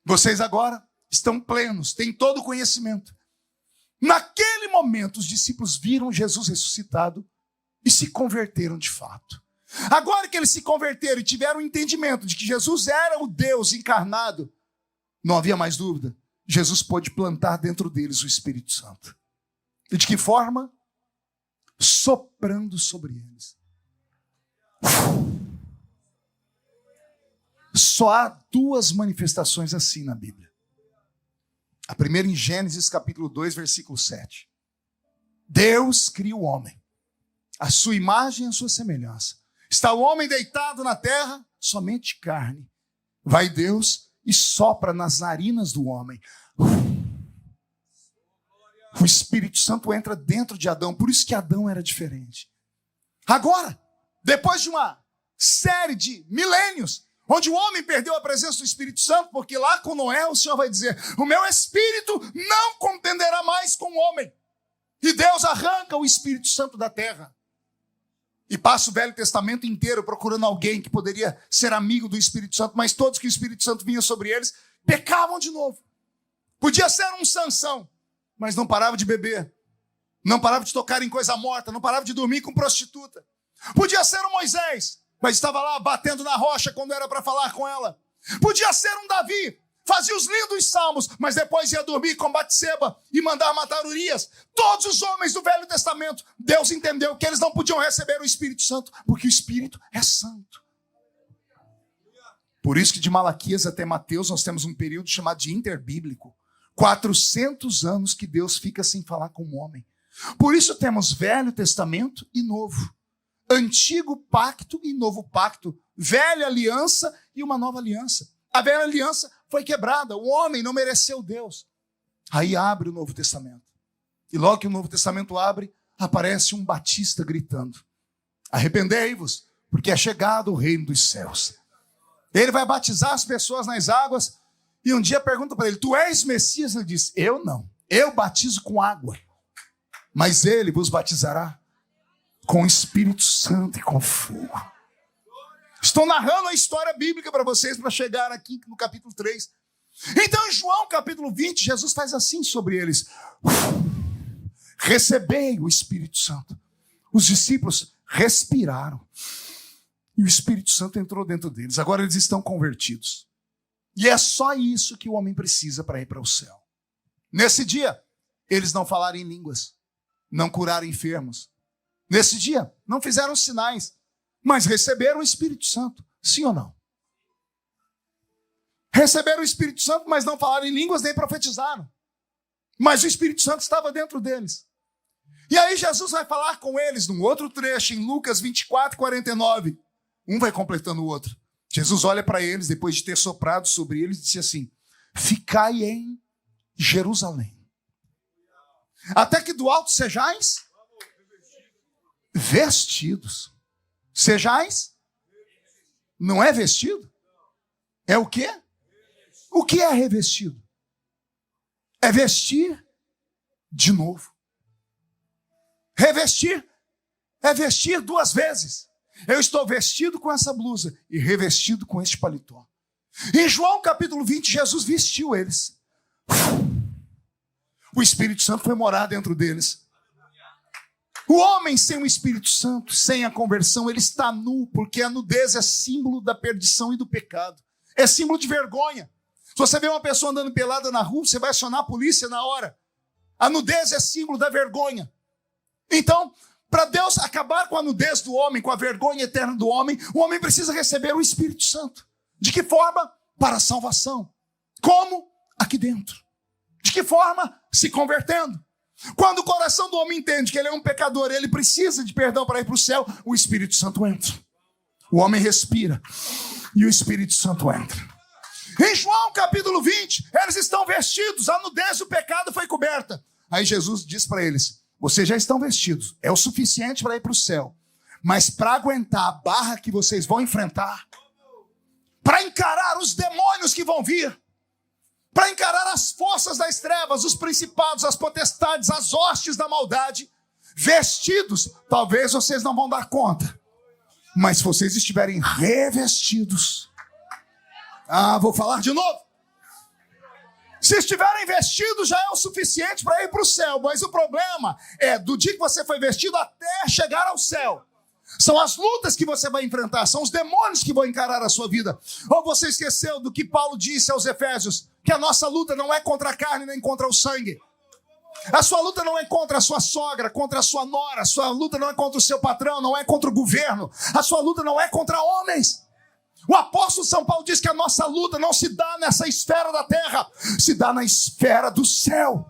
Vocês agora estão plenos, têm todo o conhecimento. Naquele momento, os discípulos viram Jesus ressuscitado e se converteram de fato. Agora que eles se converteram e tiveram o entendimento de que Jesus era o Deus encarnado, não havia mais dúvida. Jesus pôde plantar dentro deles o Espírito Santo. E de que forma? Soprando sobre eles. Só há 2 manifestações assim na Bíblia. A primeira em Gênesis capítulo 2, versículo 7. Deus cria o homem, a sua imagem e a sua semelhança. Está o homem deitado na terra, somente carne. Vai Deus e sopra nas narinas do homem. O Espírito Santo entra dentro de Adão, por isso que Adão era diferente. Agora, depois de uma série de milênios, onde o homem perdeu a presença do Espírito Santo, porque lá com Noé o Senhor vai dizer, o meu Espírito não contenderá mais com o homem. E Deus arranca o Espírito Santo da terra. E passa o Velho Testamento inteiro procurando alguém que poderia ser amigo do Espírito Santo, mas todos que o Espírito Santo vinha sobre eles, pecavam de novo. Podia ser um Sansão, mas não parava de beber, não parava de tocar em coisa morta, não parava de dormir com prostituta. Podia ser um Moisés, mas estava lá batendo na rocha quando era para falar com ela. Podia ser um Davi, fazia os lindos salmos, mas depois ia dormir com Batseba e mandar matar Urias. Todos os homens do Velho Testamento, Deus entendeu que eles não podiam receber o Espírito Santo, porque o Espírito é santo. Por isso que de Malaquias até Mateus nós temos um período chamado de interbíblico. 400 anos que Deus fica sem falar com o homem. Por isso temos Velho Testamento e Novo. Antigo pacto e novo pacto. Velha aliança e uma nova aliança. A velha aliança foi quebrada. O homem não mereceu Deus. Aí abre o Novo Testamento. E logo que o Novo Testamento abre, aparece um batista gritando. Arrependei-vos, porque é chegado o reino dos céus. Ele vai batizar as pessoas nas águas. E um dia pergunta para ele, tu és Messias? Ele diz, eu não. Eu batizo com água. Mas ele vos batizará com o Espírito Santo e com fogo. Estou narrando a história bíblica para vocês, para chegar aqui no capítulo 3. Então, em João capítulo 20, Jesus faz assim sobre eles. Recebei o Espírito Santo. Os discípulos respiraram. E o Espírito Santo entrou dentro deles. Agora eles estão convertidos. E é só isso que o homem precisa para ir para o céu. Nesse dia, eles não falaram em línguas, não curaram enfermos. Nesse dia, não fizeram sinais, mas receberam o Espírito Santo. Sim ou não? Receberam o Espírito Santo, mas não falaram em línguas nem profetizaram. Mas o Espírito Santo estava dentro deles. E aí Jesus vai falar com eles num outro trecho, em Lucas 24, 49. Um vai completando o outro. Jesus olha para eles, depois de ter soprado sobre eles, e disse assim, ficai em Jerusalém, até que do alto sejais vestidos. Sejais? Não é vestido? É o quê? O que é revestido? É vestir de novo. Revestir é vestir 2 vezes. Eu estou vestido com essa blusa e revestido com este paletó. Em João capítulo 20, Jesus vestiu eles. O Espírito Santo foi morar dentro deles. O homem sem o Espírito Santo, sem a conversão, ele está nu, porque a nudez é símbolo da perdição e do pecado. É símbolo de vergonha. Se você vê uma pessoa andando pelada na rua, você vai acionar a polícia na hora. A nudez é símbolo da vergonha. Então, para Deus acabar com a nudez do homem, com a vergonha eterna do homem, o homem precisa receber o Espírito Santo. De que forma? Para a salvação. Como? Aqui dentro. De que forma? Se convertendo. Quando o coração do homem entende que ele é um pecador, ele precisa de perdão para ir para o céu, o Espírito Santo entra. O homem respira e o Espírito Santo entra. Em João capítulo 20, eles estão vestidos, a nudez do pecado foi coberta. Aí Jesus diz para eles: vocês já estão vestidos, é o suficiente para ir para o céu. Mas para aguentar a barra que vocês vão enfrentar, para encarar os demônios que vão vir, para encarar as forças das trevas, os principados, as potestades, as hostes da maldade, vestidos, talvez vocês não vão dar conta. Mas se vocês estiverem revestidos, vou falar de novo. Se estiverem vestidos já é o suficiente para ir para o céu. Mas o problema é do dia que você foi vestido até chegar ao céu. São as lutas que você vai enfrentar, são os demônios que vão encarar a sua vida. Ou você esqueceu do que Paulo disse aos Efésios, que a nossa luta não é contra a carne nem contra o sangue. A sua luta não é contra a sua sogra, contra a sua nora. A sua luta não é contra o seu patrão, não é contra o governo. A sua luta não é contra homens. O apóstolo São Paulo diz que a nossa luta não se dá nessa esfera da terra, se dá na esfera do céu.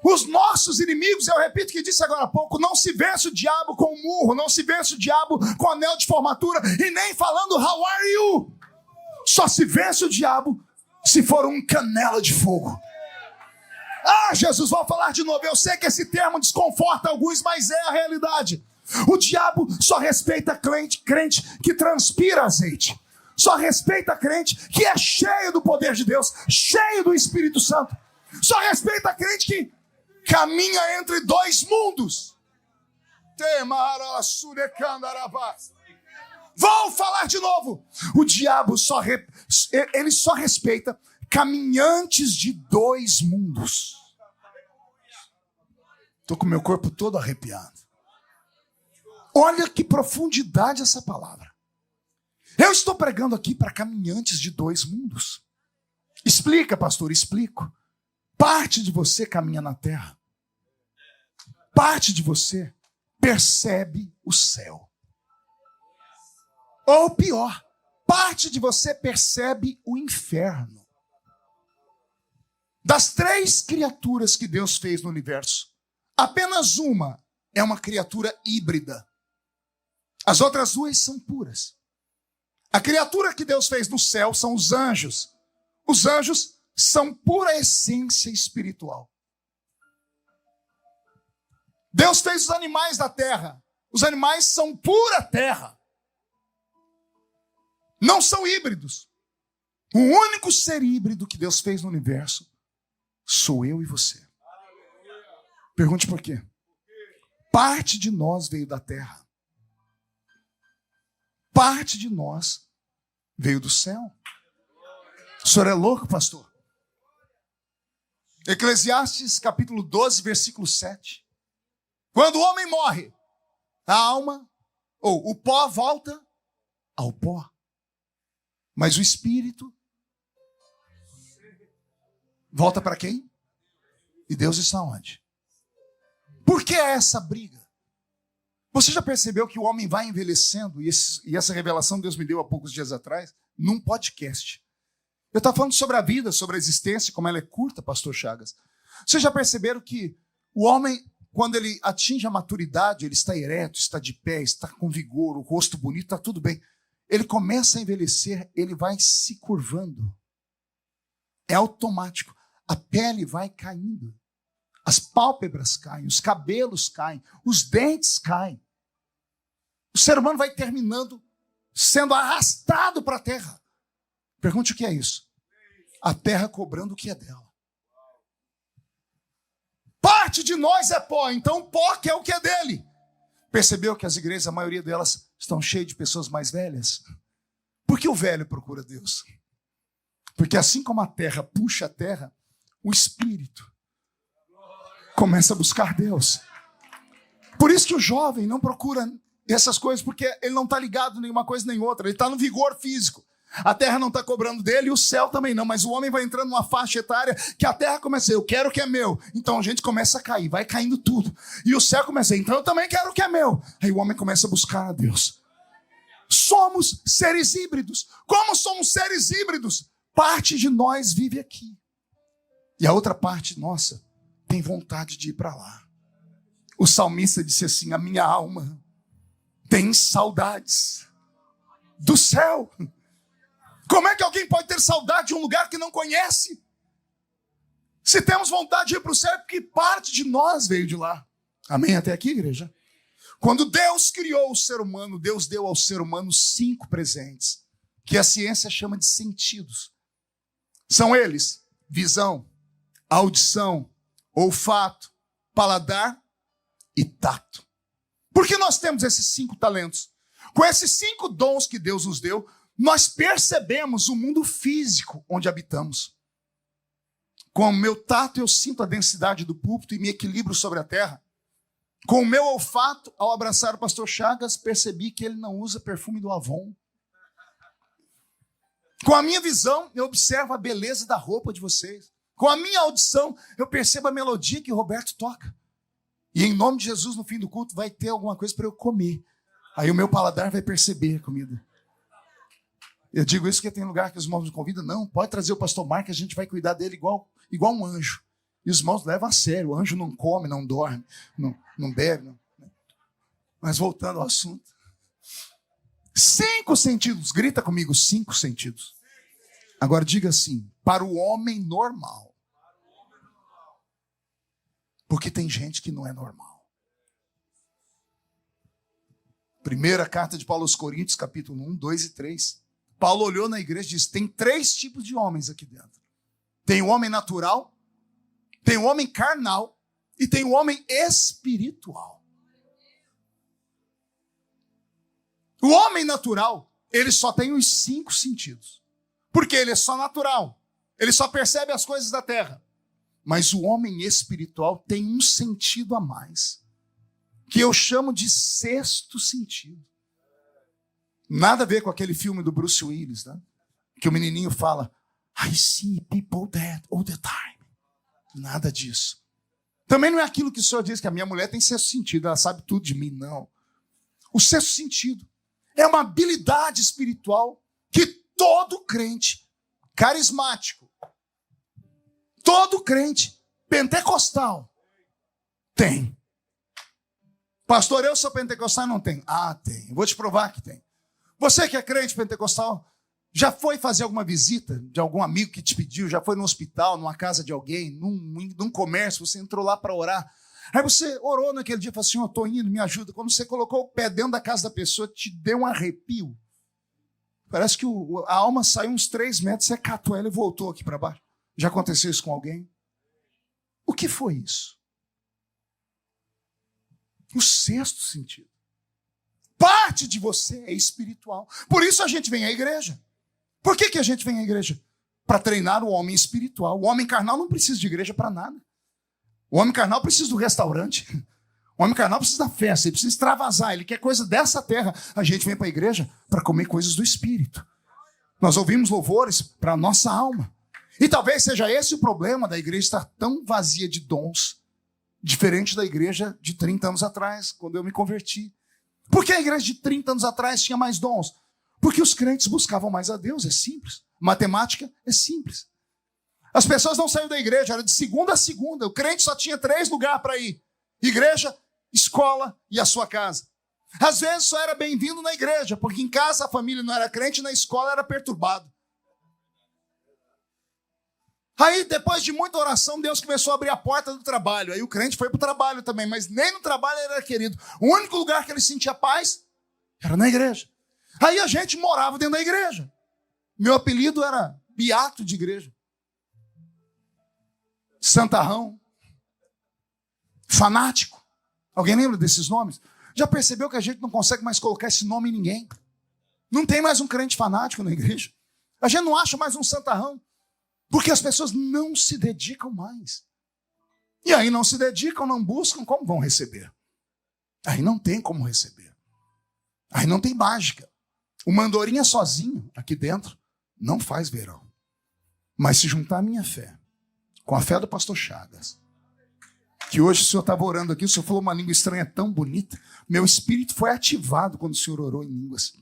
Os nossos inimigos, eu repito o que disse agora há pouco, não se vence o diabo com um murro, não se vence o diabo com anel de formatura e nem falando how are you. Só se vence o diabo se for um canela de fogo. Jesus, vou falar de novo. Eu sei que esse termo desconforta alguns, mas é a realidade. O diabo só respeita crente que transpira azeite. Só respeita crente que é cheio do poder de Deus, cheio do Espírito Santo. Só respeita crente que caminha entre dois mundos. Vou falar de novo. O diabo ele só respeita caminhantes de dois mundos. Estou com meu corpo todo arrepiado. Olha que profundidade essa palavra. Eu estou pregando aqui para caminhantes de dois mundos. Explica, pastor, explico. Parte de você caminha na terra. Parte de você percebe o céu. Ou pior, parte de você percebe o inferno. Das 3 criaturas que Deus fez no universo, apenas uma é uma criatura híbrida. As outras 2 são puras. A criatura que Deus fez no céu são os anjos. Os anjos são pura essência espiritual. Deus fez os animais da terra. Os animais são pura terra. Não são híbridos. O único ser híbrido que Deus fez no universo sou eu e você. Pergunte por quê? Parte de nós veio da terra. Parte de nós veio do céu. O senhor é louco, pastor? Eclesiastes capítulo 12, versículo 7. Quando o homem morre, a alma, ou o pó volta ao pó. Mas o espírito volta para quem? E Deus está onde? Por que essa briga? Você já percebeu que o homem vai envelhecendo? E essa revelação Deus me deu há poucos dias atrás, num podcast. Eu estava falando sobre a vida, sobre a existência, como ela é curta, pastor Chagas. Vocês já perceberam que o homem, quando ele atinge a maturidade, ele está ereto, está de pé, está com vigor, o rosto bonito, está tudo bem. Ele começa a envelhecer, ele vai se curvando. É automático. A pele vai caindo. As pálpebras caem, os cabelos caem, os dentes caem. O ser humano vai terminando sendo arrastado para a terra. Pergunte o que é isso? A terra cobrando o que é dela. Parte de nós é pó, então pó que é o que é dele. Percebeu que as igrejas, a maioria delas, estão cheias de pessoas mais velhas? Por que o velho procura Deus? Porque assim como a terra puxa a terra, o espírito começa a buscar Deus. Por isso que o jovem não procura essas coisas, porque ele não está ligado em uma coisa nem outra. Ele está no vigor físico. A terra não está cobrando dele e o céu também não. Mas o homem vai entrando numa faixa etária que a terra começa a dizer, eu quero o que é meu. Então a gente começa a cair, vai caindo tudo. E o céu começa a dizer, então eu também quero o que é meu. Aí o homem começa a buscar a Deus. Somos seres híbridos. Como somos seres híbridos? Parte de nós vive aqui. E a outra parte nossa tem vontade de ir para lá. O salmista disse assim: a minha alma tem saudades do céu. Como é que alguém pode ter saudade de um lugar que não conhece? Se temos vontade de ir para o céu, é porque parte de nós veio de lá. Amém? Até aqui, igreja? Quando Deus criou o ser humano, Deus deu ao ser humano 5 presentes, que a ciência chama de sentidos. São eles: visão, audição, olfato, paladar e tato. Por que nós temos esses 5 talentos? Com esses 5 dons que Deus nos deu, nós percebemos o mundo físico onde habitamos. Com o meu tato, eu sinto a densidade do púlpito e me equilibro sobre a terra. Com o meu olfato, ao abraçar o pastor Chagas, percebi que ele não usa perfume do Avon. Com a minha visão, eu observo a beleza da roupa de vocês. Com a minha audição, eu percebo a melodia que o Roberto toca. E em nome de Jesus, no fim do culto, vai ter alguma coisa para eu comer. Aí o meu paladar vai perceber a comida. Eu digo isso porque tem lugar que os irmãos me convidam. Não, pode trazer o pastor Marcos, a gente vai cuidar dele igual um anjo. E os irmãos levam a sério. O anjo não come, não dorme, não bebe. Não. Mas voltando ao assunto. 5 sentidos. Grita comigo, 5 sentidos. Agora diga assim: para o homem normal. Porque tem gente que não é normal. Primeira carta de Paulo aos Coríntios, capítulo 1, 2 e 3. Paulo olhou na igreja e disse: tem 3 tipos de homens aqui dentro. Tem o homem natural, tem o homem carnal e tem o homem espiritual. O homem natural, ele só tem os 5 sentidos. Porque ele é só natural. Ele só percebe as coisas da terra. Mas o homem espiritual tem um sentido a mais, que eu chamo de 6º sentido. Nada a ver com aquele filme do Bruce Willis, né? Que o menininho fala: I see people dead all the time. Nada disso. Também não é aquilo que o senhor diz, que a minha mulher tem 6º sentido, ela sabe tudo de mim, não. O 6º sentido é uma habilidade espiritual que todo crente carismático, todo crente pentecostal tem. Pastor, eu sou pentecostal? Não tem. Ah, tem. Eu vou te provar que tem. Você que é crente pentecostal, já foi fazer alguma visita de algum amigo que te pediu? Já foi no hospital, numa casa de alguém, num comércio, você entrou lá para orar. Aí você orou naquele dia e falou assim: eu estou indo, me ajuda. Quando você colocou o pé dentro da casa da pessoa, te deu um arrepio. Parece que a alma saiu uns 3 metros, você catou ela e voltou aqui para baixo. Já aconteceu isso com alguém? O que foi isso? O 6º sentido. Parte de você é espiritual. Por isso a gente vem à igreja. Por que a gente vem à igreja? Para treinar o homem espiritual. O homem carnal não precisa de igreja para nada. O homem carnal precisa do restaurante. O homem carnal precisa da festa, ele precisa extravasar, ele quer coisa dessa terra. A gente vem para a igreja para comer coisas do espírito. Nós ouvimos louvores para a nossa alma. E talvez seja esse o problema da igreja estar tão vazia de dons, diferente da igreja de 30 anos atrás, quando eu me converti. Por que a igreja de 30 anos atrás tinha mais dons? Porque os crentes buscavam mais a Deus, é simples. Matemática é simples. As pessoas não saíam da igreja, era de segunda a segunda. O crente só tinha 3 lugares para ir: igreja, escola e a sua casa. Às vezes só era bem-vindo na igreja, porque em casa a família não era crente, na escola era perturbado. Aí, depois de muita oração, Deus começou a abrir a porta do trabalho. Aí o crente foi para o trabalho também, mas nem no trabalho ele era querido. O único lugar que ele sentia paz era na igreja. Aí a gente morava dentro da igreja. Meu apelido era Beato de igreja. Santarrão. Fanático. Alguém lembra desses nomes? Já percebeu que a gente não consegue mais colocar esse nome em ninguém? Não tem mais um crente fanático na igreja. A gente não acha mais um santarrão. Porque as pessoas não se dedicam mais. E aí não se dedicam, não buscam, como vão receber? Aí não tem como receber. Aí não tem mágica. O mandorinha sozinho, aqui dentro, não faz verão. Mas se juntar a minha fé com a fé do pastor Chagas, que hoje o senhor estava orando aqui, o senhor falou uma língua estranha tão bonita, meu espírito foi ativado quando o senhor orou em línguas.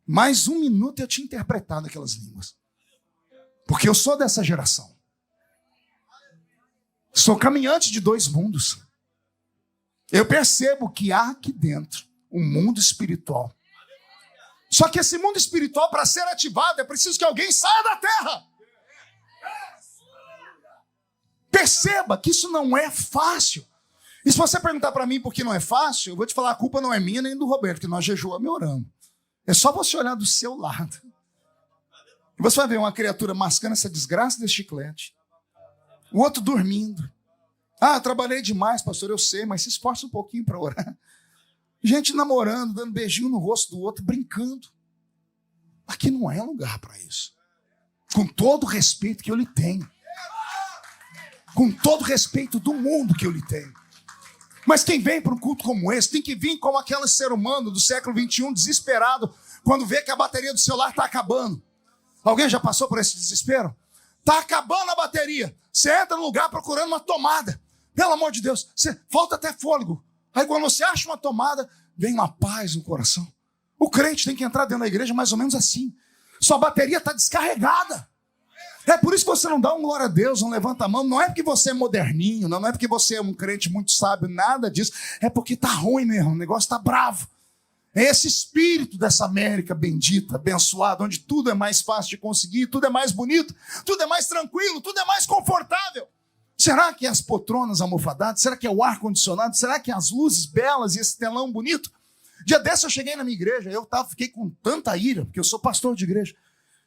Mais 1 minuto eu tinha interpretado aquelas línguas. Porque eu sou dessa geração. Sou caminhante de dois mundos. Eu percebo que há aqui dentro um mundo espiritual. Só que esse mundo espiritual, para ser ativado, é preciso que alguém saia da terra. Perceba que isso não é fácil. E se você perguntar para mim por que não é fácil, eu vou te falar, a culpa não é minha nem do Roberto, que nós jejuamos e oramos. É só você olhar do seu lado. E você vai ver uma criatura mascando essa desgraça desse chiclete. O outro dormindo. Ah, trabalhei demais, pastor, eu sei, mas se esforça um pouquinho para orar. Gente namorando, dando beijinho no rosto do outro, brincando. Aqui não é lugar para isso. Com todo o respeito que eu lhe tenho. Com todo o respeito do mundo que eu lhe tenho. Mas quem vem para um culto como esse tem que vir como aquele ser humano do século XXI, desesperado, quando vê que a bateria do celular está acabando. Alguém já passou por esse desespero? Está acabando a bateria. Você entra no lugar procurando uma tomada. Pelo amor de Deus, falta até fôlego. Aí quando você acha uma tomada, vem uma paz no coração. O crente tem que entrar dentro da igreja mais ou menos assim. Sua bateria está descarregada. É por isso que você não dá um glória a Deus, não levanta a mão. Não é porque você é moderninho, não é porque você é um crente muito sábio, nada disso. É porque está ruim mesmo, o negócio está bravo. É esse espírito dessa América bendita, abençoada, onde tudo é mais fácil de conseguir, tudo é mais bonito, tudo é mais tranquilo, tudo é mais confortável. Será que é as poltronas almofadadas? Será que é o ar-condicionado? Será que é as luzes belas e esse telão bonito? Dia desse eu cheguei na minha igreja, fiquei com tanta ira, porque eu sou pastor de igreja.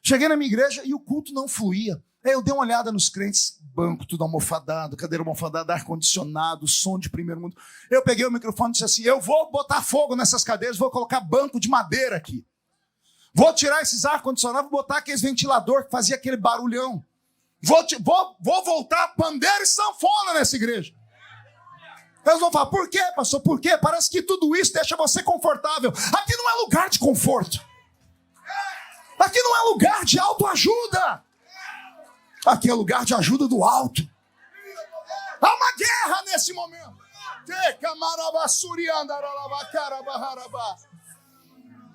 Cheguei na minha igreja e o culto não fluía. Aí eu dei uma olhada nos crentes, banco tudo almofadado, cadeira almofadada, ar-condicionado, som de primeiro mundo. Eu peguei o microfone e disse assim, eu vou botar fogo nessas cadeiras, vou colocar banco de madeira aqui. Vou tirar esses ar-condicionados, vou botar aqueles ventilador que fazia aquele barulhão. Vou voltar pandeiro e sanfona nessa igreja. Eles vão falar, por quê, pastor? Por quê? Parece que tudo isso deixa você confortável. Aqui não é lugar de conforto. Aqui não é lugar de autoajuda. Aqui é lugar de ajuda do alto. Há uma guerra nesse momento.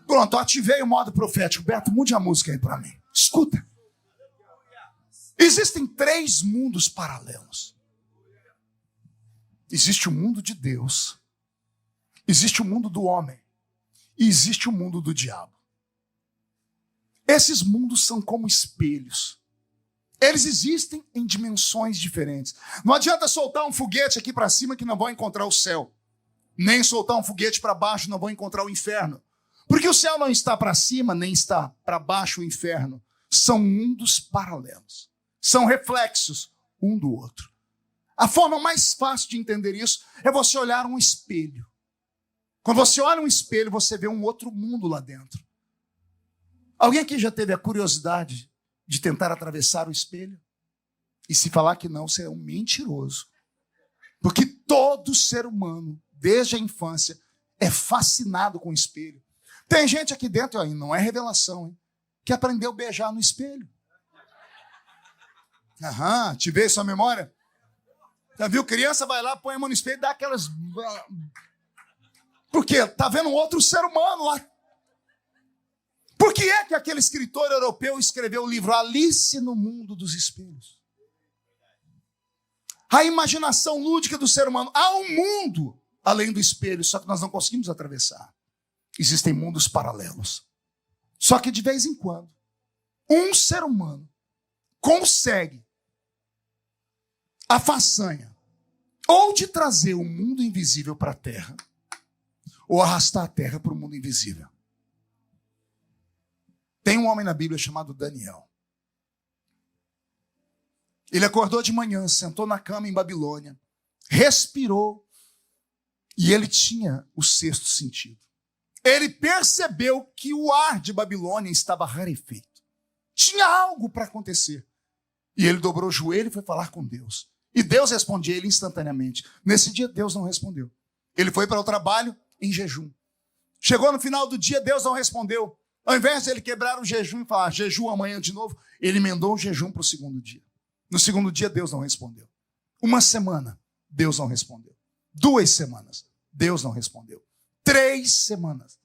Pronto, ativei o modo profético. Beto, mude a música aí para mim. Escuta. Existem 3 mundos paralelos. Existe o mundo de Deus, existe o mundo do homem e existe o mundo do diabo. Esses mundos são como espelhos. Eles existem em dimensões diferentes. Não adianta soltar um foguete aqui para cima que não vão encontrar o céu. Nem soltar um foguete para baixo não vão encontrar o inferno. Porque o céu não está para cima, nem está para baixo o inferno. São mundos paralelos. São reflexos um do outro. A forma mais fácil de entender isso é você olhar um espelho. Quando você olha um espelho, você vê um outro mundo lá dentro. Alguém aqui já teve a curiosidade de tentar atravessar o espelho? E se falar que não, você é um mentiroso. Porque todo ser humano, desde a infância, é fascinado com o espelho. Tem gente aqui dentro, aí não é revelação, hein, que aprendeu a beijar no espelho. Aham, te veio sua memória? Já viu? Criança vai lá, põe a mão no espelho e dá aquelas... Por quê? Tá vendo um outro ser humano lá. Por que é que aquele escritor europeu escreveu o livro Alice no Mundo dos Espelhos? A imaginação lúdica do ser humano. Há um mundo além do espelho, só que nós não conseguimos atravessar. Existem mundos paralelos. Só que de vez em quando, um ser humano consegue a façanha ou de trazer o mundo invisível para a terra, ou arrastar a terra para o mundo invisível. Tem um homem na Bíblia chamado Daniel. Ele acordou de manhã, sentou na cama em Babilônia, respirou, e ele tinha o 6º sentido. Ele percebeu que o ar de Babilônia estava rarefeito. Tinha algo para acontecer. E ele dobrou o joelho e foi falar com Deus. E Deus respondia ele instantaneamente. Nesse dia, Deus não respondeu. Ele foi para o trabalho em jejum. Chegou no final do dia, Deus não respondeu. Ao invés de ele quebrar o jejum e falar, jejum amanhã de novo, ele emendou o jejum para o 2º dia. No 2º dia, Deus não respondeu. 1 semana, Deus não respondeu. 2 semanas, Deus não respondeu. 3 semanas,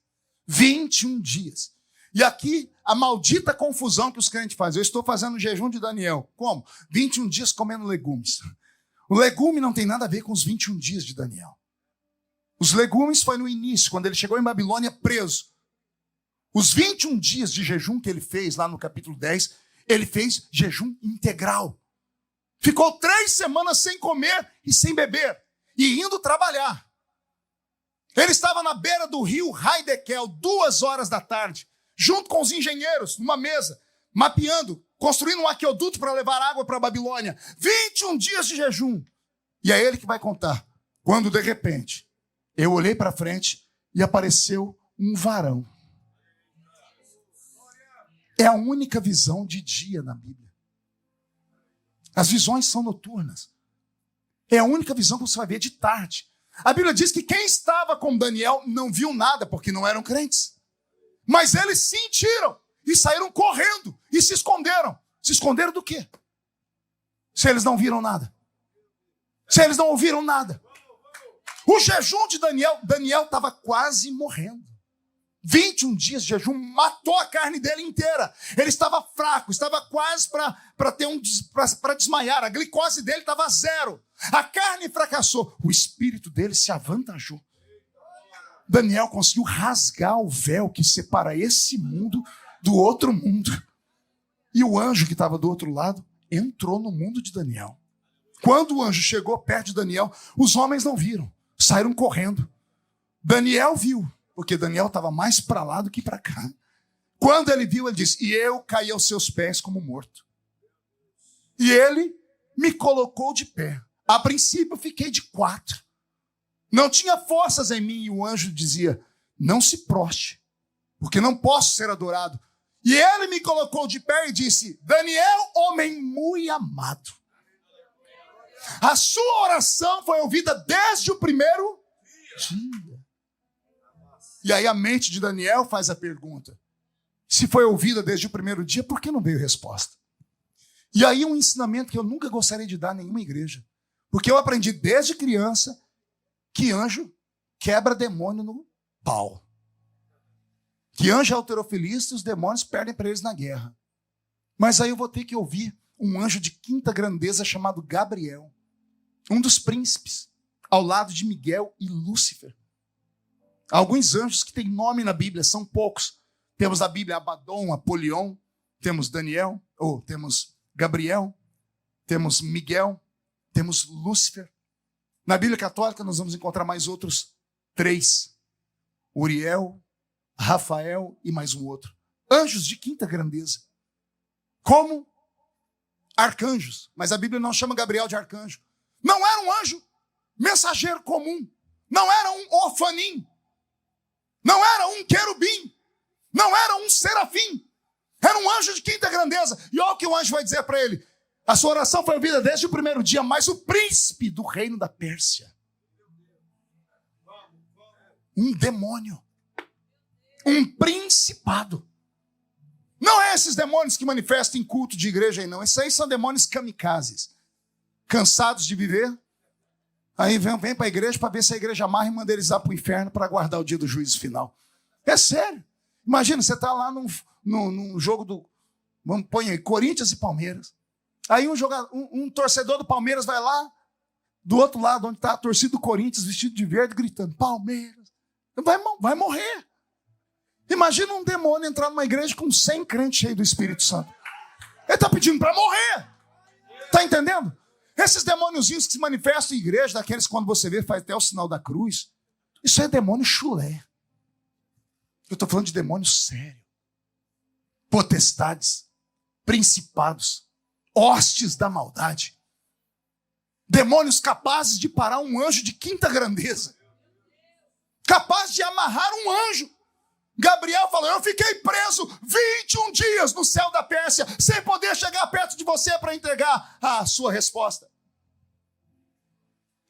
21 dias. E aqui, a maldita confusão que os crentes fazem. Eu estou fazendo o jejum de Daniel. Como? 21 dias comendo legumes. O legume não tem nada a ver com os 21 dias de Daniel. Os legumes foi no início, quando ele chegou em Babilônia preso. Os 21 dias de jejum que ele fez lá no capítulo 10, ele fez jejum integral. Ficou 3 semanas sem comer e sem beber, e indo trabalhar. Ele estava na beira do rio Haidekel, 2 horas da tarde, junto com os engenheiros, numa mesa, mapeando, construindo um aqueduto para levar água para a Babilônia. 21 dias de jejum. E é ele que vai contar. Quando, de repente, eu olhei para frente e apareceu um varão. É a única visão de dia na Bíblia. As visões são noturnas. É a única visão que você vai ver de tarde. A Bíblia diz que quem estava com Daniel não viu nada, porque não eram crentes. Mas eles sentiram e saíram correndo e se esconderam. Se esconderam do quê? Se eles não viram nada. Se eles não ouviram nada. O jejum de Daniel estava quase morrendo. 21 dias de jejum matou a carne dele inteira. Ele estava fraco, estava quase para desmaiar. A glicose dele estava 0. A carne fracassou. O espírito dele se avantajou. Daniel conseguiu rasgar o véu que separa esse mundo do outro mundo. E o anjo que estava do outro lado entrou no mundo de Daniel. Quando o anjo chegou perto de Daniel, os homens não viram. Saíram correndo. Daniel viu. Porque Daniel estava mais para lá do que para cá. Quando ele viu, ele disse: e eu caí aos seus pés como morto. E ele me colocou de pé. A princípio, eu fiquei de 4. Não tinha forças em mim. E o anjo dizia: não se proste, porque não posso ser adorado. E ele me colocou de pé e disse: Daniel, homem muito amado, a sua oração foi ouvida desde o primeiro dia. E aí a mente de Daniel faz a pergunta: se foi ouvida desde o primeiro dia, por que não veio resposta? E aí um ensinamento que eu nunca gostaria de dar em nenhuma igreja. Porque eu aprendi desde criança que anjo quebra demônio no pau. Que anjo é halterofilista e os demônios perdem para eles na guerra. Mas aí eu vou ter que ouvir um anjo de 5ª grandeza chamado Gabriel. Um dos príncipes, ao lado de Miguel e Lúcifer. Alguns anjos que têm nome na Bíblia, são poucos. Temos na Bíblia Abaddon, Apolion, temos Daniel, temos Gabriel, temos Miguel, temos Lúcifer. Na Bíblia Católica nós vamos encontrar mais outros 3. Uriel, Rafael e mais um outro. Anjos de 5ª grandeza. Como arcanjos. Mas a Bíblia não chama Gabriel de arcanjo. Não era um anjo mensageiro comum. Não era um orfanim. Não era um querubim. Não era um serafim. Era um anjo de 5ª grandeza. E olha o que o anjo vai dizer para ele. A sua oração foi ouvida desde o primeiro dia, mas o príncipe do reino da Pérsia. Um demônio. Um principado. Não é esses demônios que manifestam em culto de igreja aí, não. Esses aí são demônios kamikazes. Cansados de viver. Aí vem para a igreja para ver se a igreja amarra e manda eles lá para o inferno para aguardar o dia do juízo final. É sério. Imagina, você está lá num jogo do... Vamos põe aí, Corinthians e Palmeiras. Aí um torcedor do Palmeiras vai lá, do outro lado, onde está a torcida do Corinthians, vestido de verde, gritando: Palmeiras. Vai morrer. Imagina um demônio entrar numa igreja com 100 crentes cheios do Espírito Santo. Ele está pedindo para morrer. Está entendendo? Esses demôniozinhos que se manifestam em igreja, daqueles que quando você vê faz até o sinal da cruz, isso é demônio chulé. Eu estou falando de demônio sério. Potestades, principados, hostes da maldade. Demônios capazes de parar um anjo de 5ª grandeza. Capaz de amarrar um anjo. Gabriel falou: eu fiquei preso 21 dias no céu da Pérsia, sem poder chegar perto de você para entregar a sua resposta.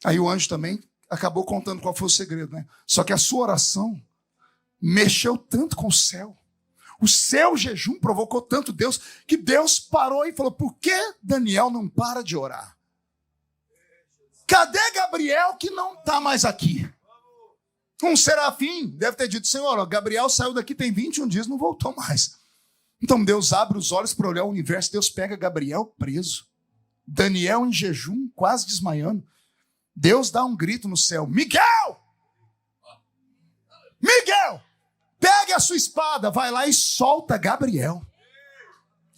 Aí o anjo também acabou contando qual foi o segredo, né? Só que a sua oração mexeu tanto com o céu. O seu jejum provocou tanto Deus, que Deus parou e falou: por que Daniel não para de orar? Cadê Gabriel que não está mais aqui? Um serafim deve ter dito: Senhor, Gabriel saiu daqui tem 21 dias, não voltou mais. Então Deus abre os olhos para olhar o universo, Deus pega Gabriel preso. Daniel em jejum, quase desmaiando. Deus dá um grito no céu: Miguel! Miguel! Pegue a sua espada, vai lá e solta Gabriel.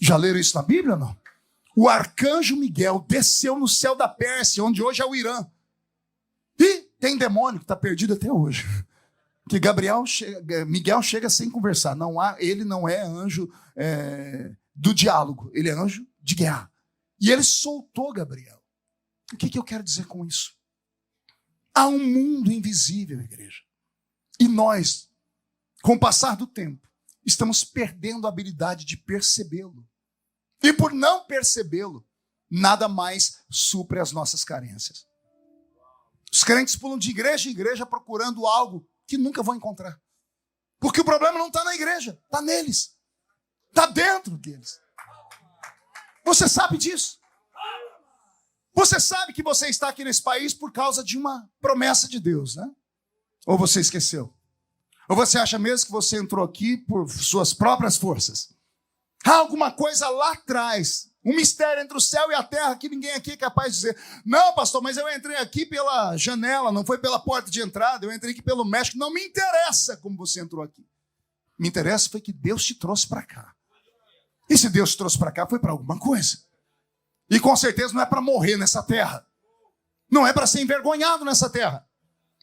Já leram isso na Bíblia ou não? O arcanjo Miguel desceu no céu da Pérsia, onde hoje é o Irã. E tem demônio que está perdido até hoje. Que Miguel chega sem conversar. Ele não é anjo do diálogo, ele é anjo de guerra. E ele soltou Gabriel. O que eu quero dizer com isso? Há um mundo invisível, igreja. E nós, com o passar do tempo, estamos perdendo a habilidade de percebê-lo. E por não percebê-lo, nada mais supre as nossas carências. Os crentes pulam de igreja em igreja procurando algo que nunca vão encontrar. Porque o problema não está na igreja, está neles. Está dentro deles. Você sabe disso. Você sabe que você está aqui nesse país por causa de uma promessa de Deus, né? Ou você esqueceu? Ou você acha mesmo que você entrou aqui por suas próprias forças? Há alguma coisa lá atrás, um mistério entre o céu e a terra que ninguém aqui é capaz de dizer: não, pastor, mas eu entrei aqui pela janela, não foi pela porta de entrada, eu entrei aqui pelo México. Não me interessa como você entrou aqui. Me interessa foi que Deus te trouxe para cá. E se Deus te trouxe para cá, foi para alguma coisa. E com certeza não é para morrer nessa terra. Não é para ser envergonhado nessa terra.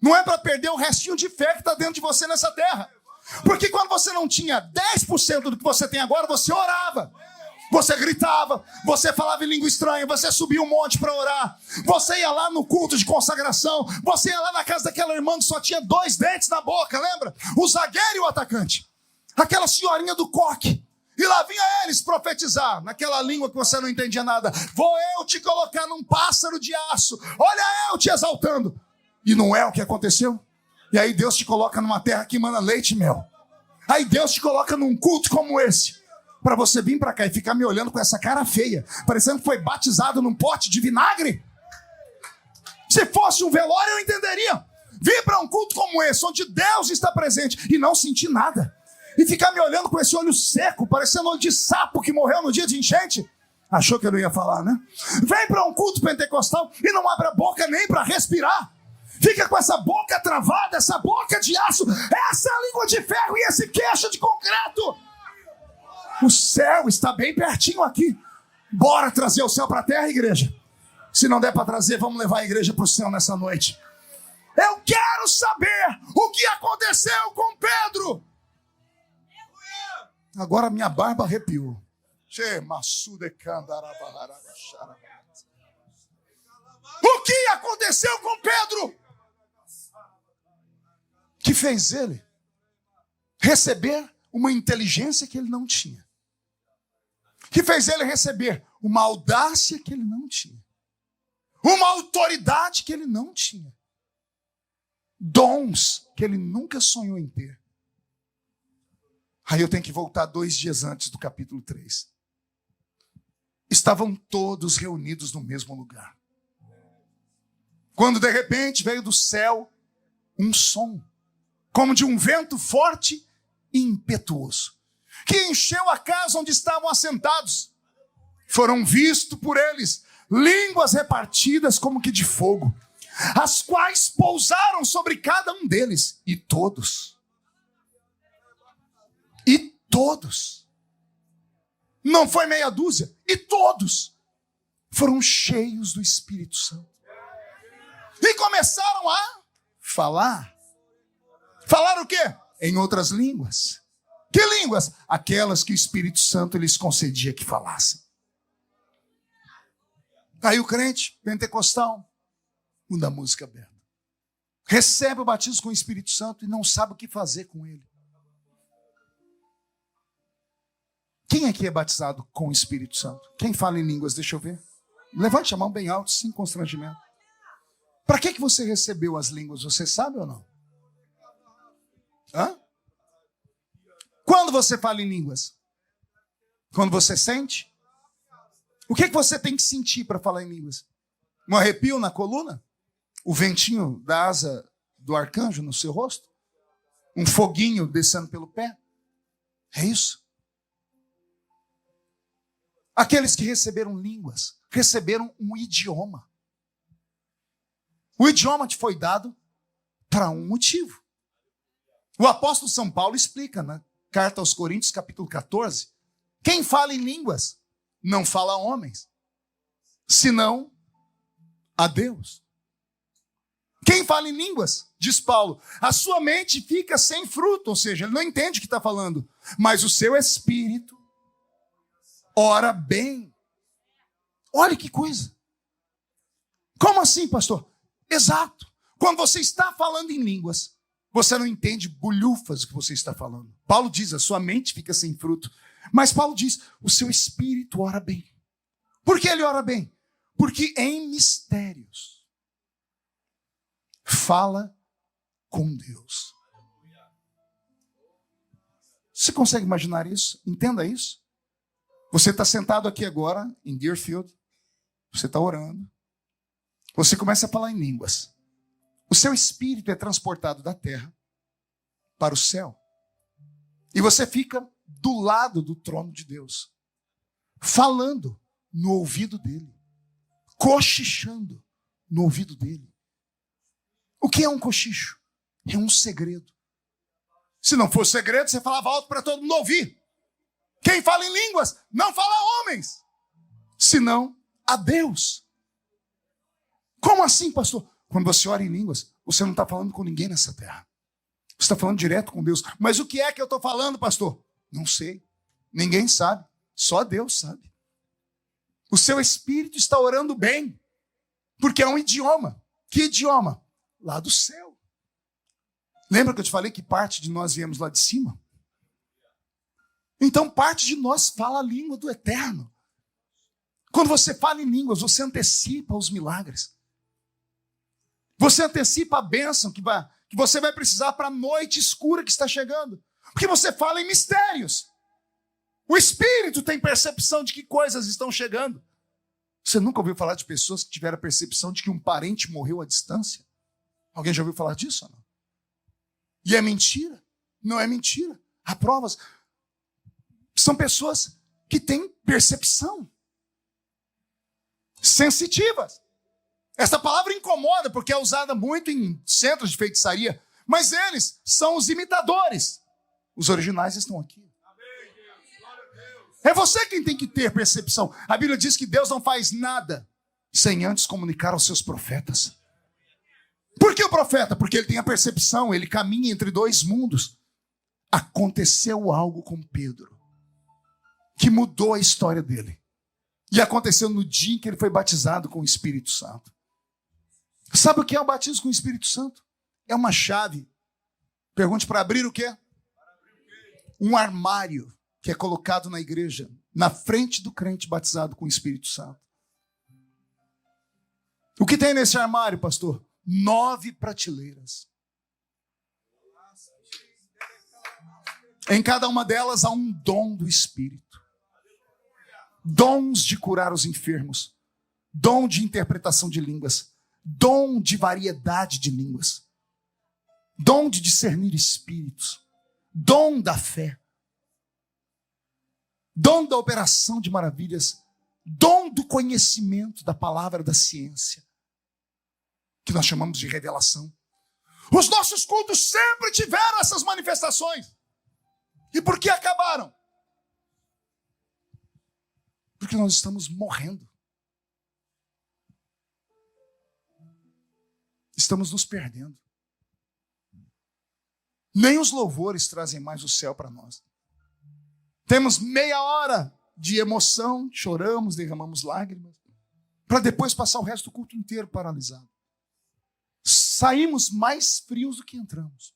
Não é para perder o restinho de fé que está dentro de você nessa terra. Porque quando você não tinha 10% do que você tem agora, você orava. Você gritava, você falava em língua estranha, você subia um monte para orar. Você ia lá no culto de consagração, você ia lá na casa daquela irmã que só tinha 2 dentes na boca, lembra? O zagueiro e o atacante. Aquela senhorinha do coque. E lá vinha eles profetizar, naquela língua que você não entendia nada. Vou eu te colocar num pássaro de aço. Olha eu te exaltando. E não é o que aconteceu? E aí Deus te coloca numa terra que emana leite e mel. Aí Deus te coloca num culto como esse, para você vir para cá e ficar me olhando com essa cara feia, parecendo que foi batizado num pote de vinagre. Se fosse um velório eu entenderia. Vir para um culto como esse, onde Deus está presente, e não sentir nada. E ficar me olhando com esse olho seco, parecendo olho de sapo que morreu no dia de enchente. Achou que eu não ia falar, né? Vem para um culto pentecostal e não abre a boca nem para respirar. Fica com essa boca travada, essa boca de aço, essa língua de ferro e esse queixo de concreto. O céu está bem pertinho aqui. Bora trazer o céu para a terra, igreja. Se não der para trazer, vamos levar a igreja para o céu nessa noite. Eu quero saber o que aconteceu com Pedro. Agora minha barba arrepiou. O que aconteceu com Pedro? Que fez ele receber uma inteligência que ele não tinha. Que fez ele receber uma audácia que ele não tinha. Uma autoridade que ele não tinha. Dons que ele nunca sonhou em ter. Aí eu tenho que voltar 2 dias antes do capítulo 3. Estavam todos reunidos no mesmo lugar. Quando de repente veio do céu um som, como de um vento forte e impetuoso, que encheu a casa onde estavam assentados. Foram vistos por eles línguas repartidas como que de fogo, as quais pousaram sobre cada um deles, e todos, não foi meia dúzia, e todos foram cheios do Espírito Santo. E começaram a falar. Falar o quê? Em outras línguas. Que línguas? Aquelas que o Espírito Santo lhes concedia que falassem. Aí o crente pentecostal muda a música aberta. Recebe o batismo com o Espírito Santo e não sabe o que fazer com ele. Quem aqui é batizado com o Espírito Santo? Quem fala em línguas? Deixa eu ver. Levante a mão bem alto, sem constrangimento. Para que você recebeu as línguas? Você sabe ou não? Hã? Quando você fala em línguas? Quando você sente? O que você tem que sentir para falar em línguas? Um arrepio na coluna? O ventinho da asa do arcanjo no seu rosto? Um foguinho descendo pelo pé? É isso. Aqueles que receberam línguas, receberam um idioma. O idioma te foi dado para um motivo. O apóstolo São Paulo explica na carta aos Coríntios, capítulo 14, quem fala em línguas não fala a homens, senão a Deus. Quem fala em línguas, diz Paulo, a sua mente fica sem fruto, ou seja, ele não entende o que está falando, mas o seu espírito ora bem. Olha que coisa. Como assim, pastor? Exato. Quando você está falando em línguas, você não entende bolhufas que você está falando. Paulo diz, a sua mente fica sem fruto. Mas Paulo diz, o seu espírito ora bem. Por que ele ora bem? Porque em mistérios fala com Deus. Você consegue imaginar isso? Entenda isso. Você está sentado aqui agora, em Deerfield, você está orando, você começa a falar em línguas. O seu espírito é transportado da terra para o céu. E você fica do lado do trono de Deus, falando no ouvido dele, cochichando no ouvido dele. O que é um cochicho? É um segredo. Se não fosse segredo, você falava alto para todo mundo ouvir. Quem fala em línguas não fala a homens, senão a Deus. Como assim, pastor? Quando você ora em línguas, você não está falando com ninguém nessa terra. Você está falando direto com Deus. Mas o que é que eu estou falando, pastor? Não sei. Ninguém sabe. Só Deus sabe. O seu espírito está orando bem, porque é um idioma. Que idioma? Lá do céu. Lembra que eu te falei que parte de nós viemos lá de cima? Então parte de nós fala a língua do eterno. Quando você fala em línguas, você antecipa os milagres. Você antecipa a bênção que você vai precisar para a noite escura que está chegando. Porque você fala em mistérios. O Espírito tem percepção de que coisas estão chegando. Você nunca ouviu falar de pessoas que tiveram a percepção de que um parente morreu à distância? Alguém já ouviu falar disso ou não? E é mentira? Não é mentira. Há provas. São pessoas que têm percepção. Sensitivas. Essa palavra incomoda porque é usada muito em centros de feitiçaria. Mas eles são os imitadores. Os originais estão aqui. É você quem tem que ter percepção. A Bíblia diz que Deus não faz nada sem antes comunicar aos seus profetas. Por que o profeta? Porque ele tem a percepção, ele caminha entre dois mundos. Aconteceu algo com Pedro que mudou a história dele. E aconteceu no dia em que ele foi batizado com o Espírito Santo. Sabe o que é o batismo com o Espírito Santo? É uma chave. Pergunte para abrir o quê? Um armário que é colocado na igreja, na frente do crente batizado com o Espírito Santo. O que tem nesse armário, pastor? 9 prateleiras. Em cada uma delas há um dom do Espírito. Dons de curar os enfermos. Dom de interpretação de línguas. Dom de variedade de línguas. Dom de discernir espíritos. Dom da fé. Dom da operação de maravilhas. Dom do conhecimento da palavra da ciência. Que nós chamamos de revelação. Os nossos cultos sempre tiveram essas manifestações. E por que acabaram? Porque nós estamos morrendo. Estamos nos perdendo. Nem os louvores trazem mais o céu para nós. Temos meia hora de emoção, choramos, derramamos lágrimas, para depois passar o resto do culto inteiro paralisado. Saímos mais frios do que entramos.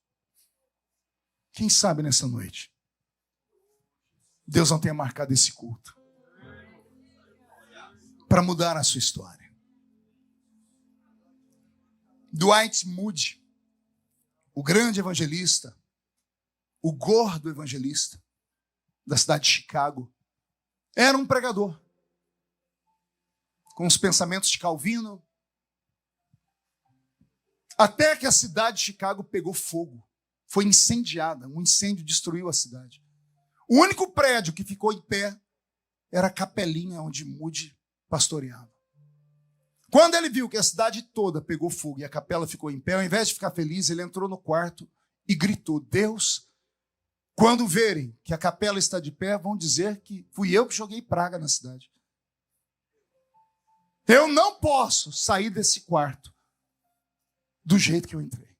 Quem sabe nessa noite Deus não tenha marcado esse culto para mudar a sua história. Dwight Moody, o grande evangelista, o gordo evangelista da cidade de Chicago, era um pregador com os pensamentos de Calvino, até que a cidade de Chicago pegou fogo, foi incendiada, um incêndio destruiu a cidade. O único prédio que ficou em pé era a capelinha onde Moody pastoreava. Quando ele viu que a cidade toda pegou fogo e a capela ficou em pé, ao invés de ficar feliz, ele entrou no quarto e gritou: Deus, quando verem que a capela está de pé, vão dizer que fui eu que joguei praga na cidade. Eu não posso sair desse quarto do jeito que eu entrei.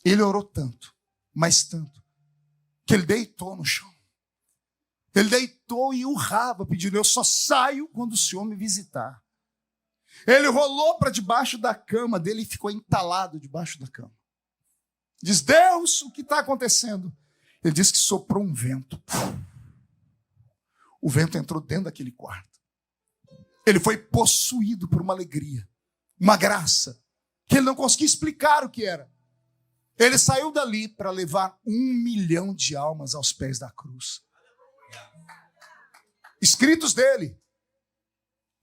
Ele orou tanto, mas tanto, que ele deitou no chão. Ele deitou e urrava, pedindo: eu só saio quando o Senhor me visitar. Ele rolou para debaixo da cama dele e ficou entalado debaixo da cama. Diz: Deus, o que está acontecendo? Ele diz que soprou um vento. O vento entrou dentro daquele quarto. Ele foi possuído por uma alegria, uma graça, que ele não conseguia explicar o que era. Ele saiu dali para levar 1 milhão de almas aos pés da cruz. Escritos dele: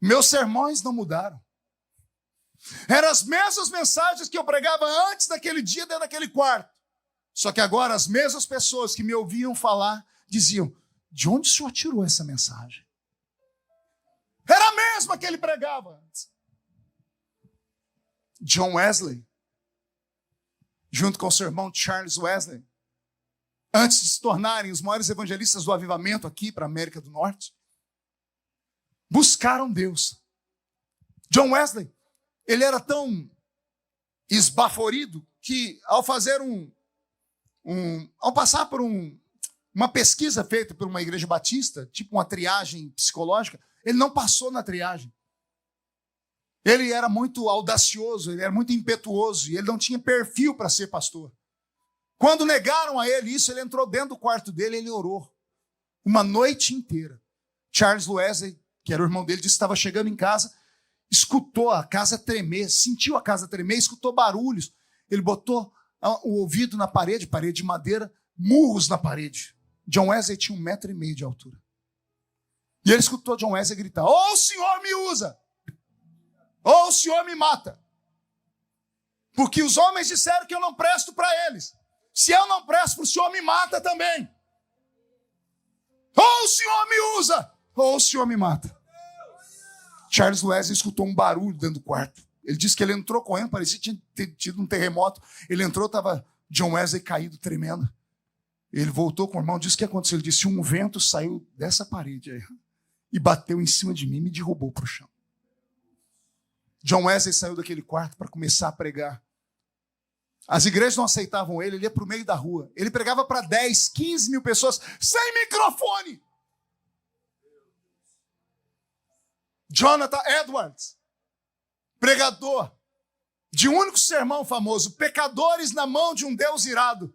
meus sermões não mudaram. Eram as mesmas mensagens que eu pregava antes daquele dia dentro daquele quarto. Só que agora as mesmas pessoas que me ouviam falar diziam: de onde o senhor tirou essa mensagem? Era a mesma que ele pregava antes. John Wesley, junto com o seu irmão Charles Wesley, antes de se tornarem os maiores evangelistas do avivamento aqui para a América do Norte, buscaram Deus. John Wesley, ele era tão esbaforido que ao fazer ao passar por uma pesquisa feita por uma igreja batista, tipo uma triagem psicológica, ele não passou na triagem. Ele era muito audacioso, ele era muito impetuoso, e ele não tinha perfil para ser pastor. Quando negaram a ele isso, ele entrou dentro do quarto dele e ele orou uma noite inteira. Charles Wesley, que era o irmão dele, disse que estava chegando em casa, escutou a casa tremer, sentiu a casa tremer, escutou barulhos. Ele botou o ouvido na parede de madeira, murros na parede. John Wesley tinha 1,5 metro de altura. E ele escutou John Wesley gritar: ou o senhor me usa, ou o senhor me mata. Porque os homens disseram que eu não presto para eles. Se eu não presto para o senhor, me mata também. Ou o senhor me usa, ou o senhor me mata. Charles Wesley escutou um barulho dentro do quarto. Ele disse que ele entrou correndo, parecia que tinha tido um terremoto. Ele entrou, estava John Wesley caído, tremendo. Ele voltou com o irmão, disse o que aconteceu. Ele disse: um vento saiu dessa parede aí e bateu em cima de mim e me derrubou para o chão. John Wesley saiu daquele quarto para começar a pregar. As igrejas não aceitavam ele ia para o meio da rua. Ele pregava para 10, 15 mil pessoas, sem microfone. Jonathan Edwards, pregador de um único sermão famoso: pecadores na mão de um Deus irado.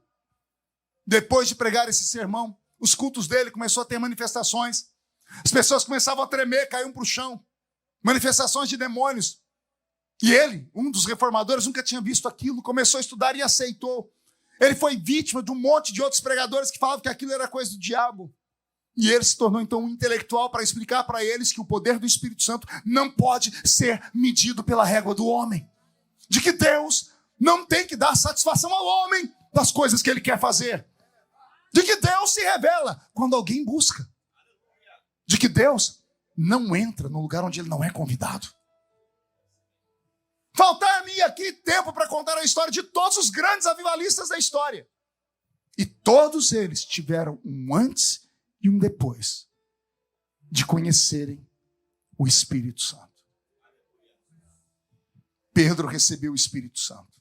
Depois de pregar esse sermão, os cultos dele começou a ter manifestações. As pessoas começavam a tremer, caíam para o chão. Manifestações de demônios. E ele, um dos reformadores, nunca tinha visto aquilo, começou a estudar e aceitou. Ele foi vítima de um monte de outros pregadores que falavam que aquilo era coisa do diabo. E ele se tornou então um intelectual para explicar para eles que o poder do Espírito Santo não pode ser medido pela régua do homem. De que Deus não tem que dar satisfação ao homem das coisas que ele quer fazer. De que Deus se revela quando alguém busca. De que Deus não entra no lugar onde ele não é convidado. Faltar-me aqui tempo para contar a história de todos os grandes avivalistas da história. E todos eles tiveram um antes e um depois de conhecerem o Espírito Santo. Pedro recebeu o Espírito Santo.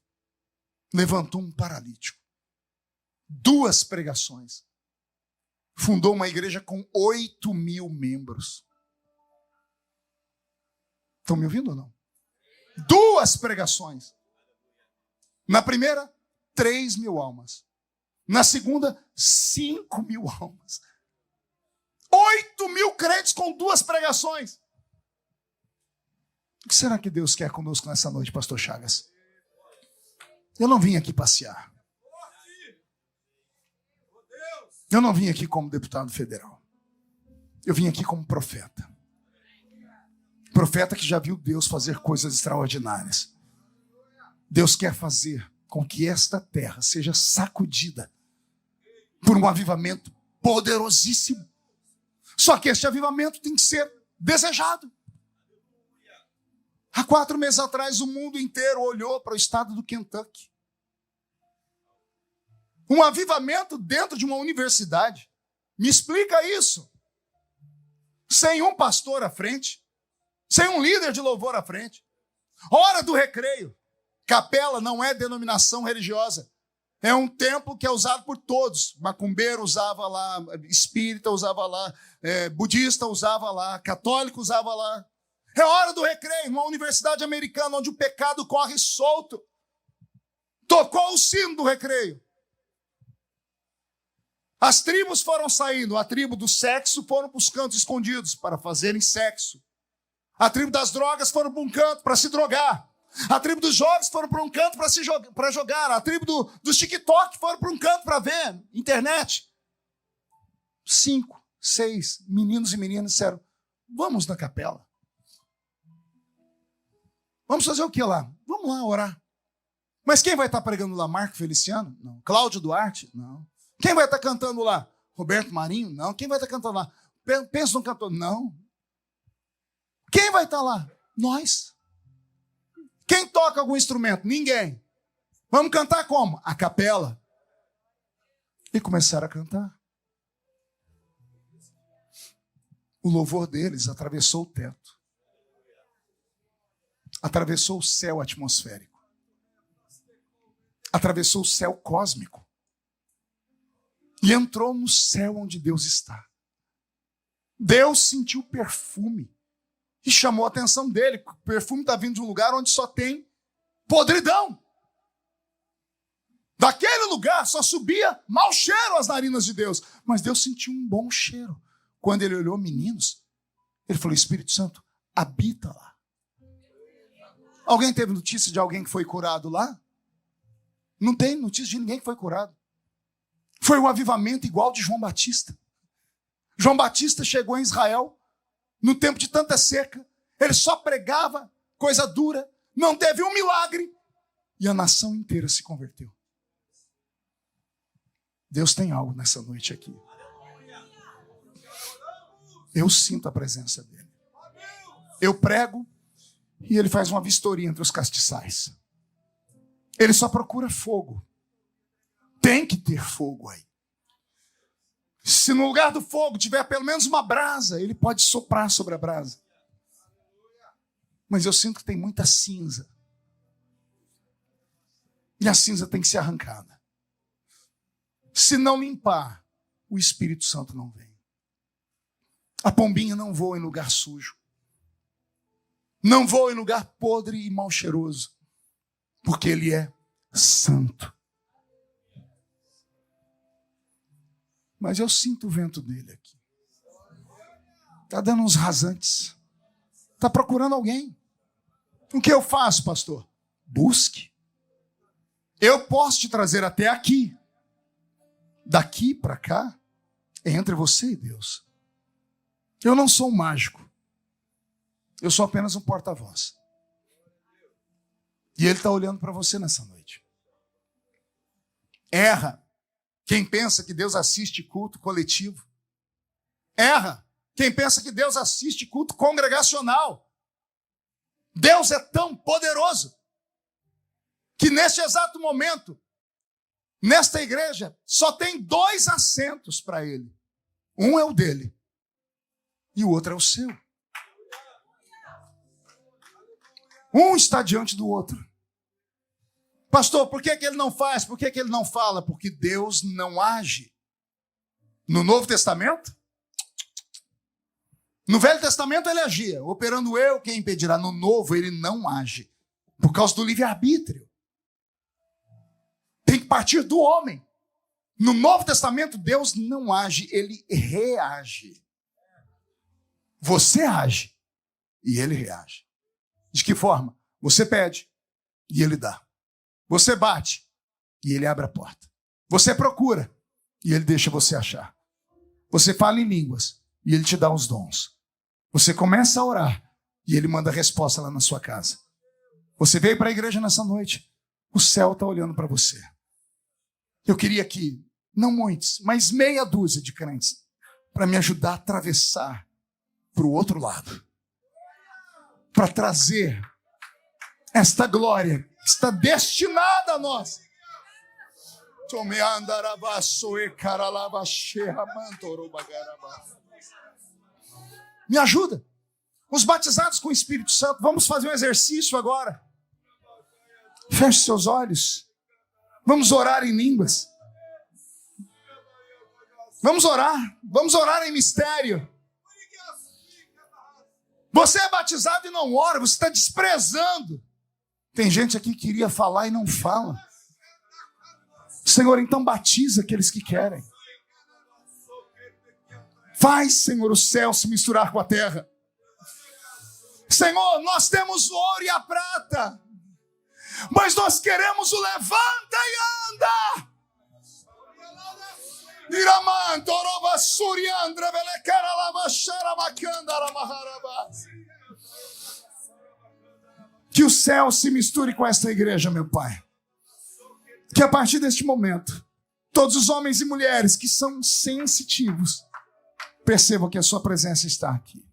Levantou um paralítico. 2 pregações. Fundou uma igreja com 8.000 membros. Estão me ouvindo ou não? 2 pregações. Na primeira, 3.000 almas. Na segunda, 5.000 almas. 8.000 crentes com 2 pregações. O que será que Deus quer conosco nessa noite, pastor Chagas? Eu não vim aqui passear. Eu não vim aqui como deputado federal. Eu vim aqui como profeta. Profeta que já viu Deus fazer coisas extraordinárias. Deus quer fazer com que esta terra seja sacudida por um avivamento poderosíssimo. Só que este avivamento tem que ser desejado. Há 4 meses atrás, o mundo inteiro olhou para o estado do Kentucky. Um avivamento dentro de uma universidade. Me explica isso. Sem um pastor à frente, sem um líder de louvor à frente. Hora do recreio. Capela não é denominação religiosa. É um templo que é usado por todos. Macumbeiro usava lá, espírita usava lá, budista usava lá, católico usava lá. É hora do recreio, numa universidade americana onde o pecado corre solto. Tocou o sino do recreio. As tribos foram saindo. A tribo do sexo foram para os cantos escondidos para fazerem sexo. A tribo das drogas foram para um canto para se drogar. A tribo dos jogos foram para um canto para jogar. A tribo do TikTok foram para um canto para ver internet. 5, 6 meninos e meninas disseram, vamos na capela. Vamos fazer o que lá? Vamos lá orar. Mas quem vai estar pregando lá? Marco Feliciano? Não. Cláudio Duarte? Não. Quem vai estar cantando lá? Roberto Marinho? Não. Quem vai estar cantando lá? Pensa num cantor? Não. Quem vai estar lá? Nós. Quem toca algum instrumento? Ninguém. Vamos cantar como? A capela. E começaram a cantar. O louvor deles atravessou o teto. Atravessou o céu atmosférico. Atravessou o céu cósmico. E entrou no céu onde Deus está. Deus sentiu o perfume. E chamou a atenção dele. O perfume está vindo de um lugar onde só tem podridão. Daquele lugar só subia mau cheiro às narinas de Deus. Mas Deus sentiu um bom cheiro. Quando ele olhou meninos, ele falou, Espírito Santo, habita lá. Alguém teve notícia de alguém que foi curado lá? Não tem notícia de ninguém que foi curado. Foi um avivamento igual de João Batista. João Batista chegou em Israel no tempo de tanta seca. Ele só pregava coisa dura. Não teve um milagre. E a nação inteira se converteu. Deus tem algo nessa noite aqui. Eu sinto a presença dele. Eu prego e ele faz uma vistoria entre os castiçais. Ele só procura fogo. Tem que ter fogo aí. Se no lugar do fogo tiver pelo menos uma brasa, ele pode soprar sobre a brasa. Mas eu sinto que tem muita cinza. E a cinza tem que ser arrancada. Se não limpar, o Espírito Santo não vem. A pombinha não voa em lugar sujo. Não voa em lugar podre e mal cheiroso. Porque ele é santo. Mas eu sinto o vento dele aqui. Está dando uns rasantes. Está procurando alguém. O que eu faço, pastor? Busque. Eu posso te trazer até aqui. Daqui para cá, é entre você e Deus. Eu não sou um mágico. Eu sou apenas um porta-voz. E ele está olhando para você nessa noite. Erra quem pensa que Deus assiste culto coletivo. Erra quem pensa que Deus assiste culto congregacional. Deus é tão poderoso que neste exato momento, nesta igreja, só tem 2 assentos para ele. Um é o dele e o outro é o seu. Um está diante do outro. Pastor, por que ele não faz? Por que ele não fala? Porque Deus não age. No Novo Testamento? No Velho Testamento ele agia. Operando eu, quem impedirá? No Novo ele não age. Por causa do livre-arbítrio. Tem que partir do homem. No Novo Testamento Deus não age, ele reage. Você age e ele reage. De que forma? Você pede e ele dá. Você bate e ele abre a porta. Você procura e ele deixa você achar. Você fala em línguas e ele te dá os dons. Você começa a orar e ele manda a resposta lá na sua casa. Você veio para a igreja nessa noite. O céu está olhando para você. Eu queria que, não muitos, mas meia dúzia de crentes para me ajudar a atravessar para o outro lado, para trazer esta glória que está destinada a nós. Me ajuda. Os batizados com o Espírito Santo, vamos fazer um exercício agora. Feche seus olhos. Vamos orar em línguas. Vamos orar em mistério. Você é batizado e não ora, você está desprezando. Tem gente aqui que queria falar e não fala. Senhor, então batiza aqueles que querem. Faz, Senhor, o céu se misturar com a terra. Senhor, nós temos o ouro e a prata, mas nós queremos o levanta e anda. Que o céu se misture com esta igreja, meu Pai. Que a partir deste momento, todos os homens e mulheres que são sensitivos percebam que a sua presença está aqui.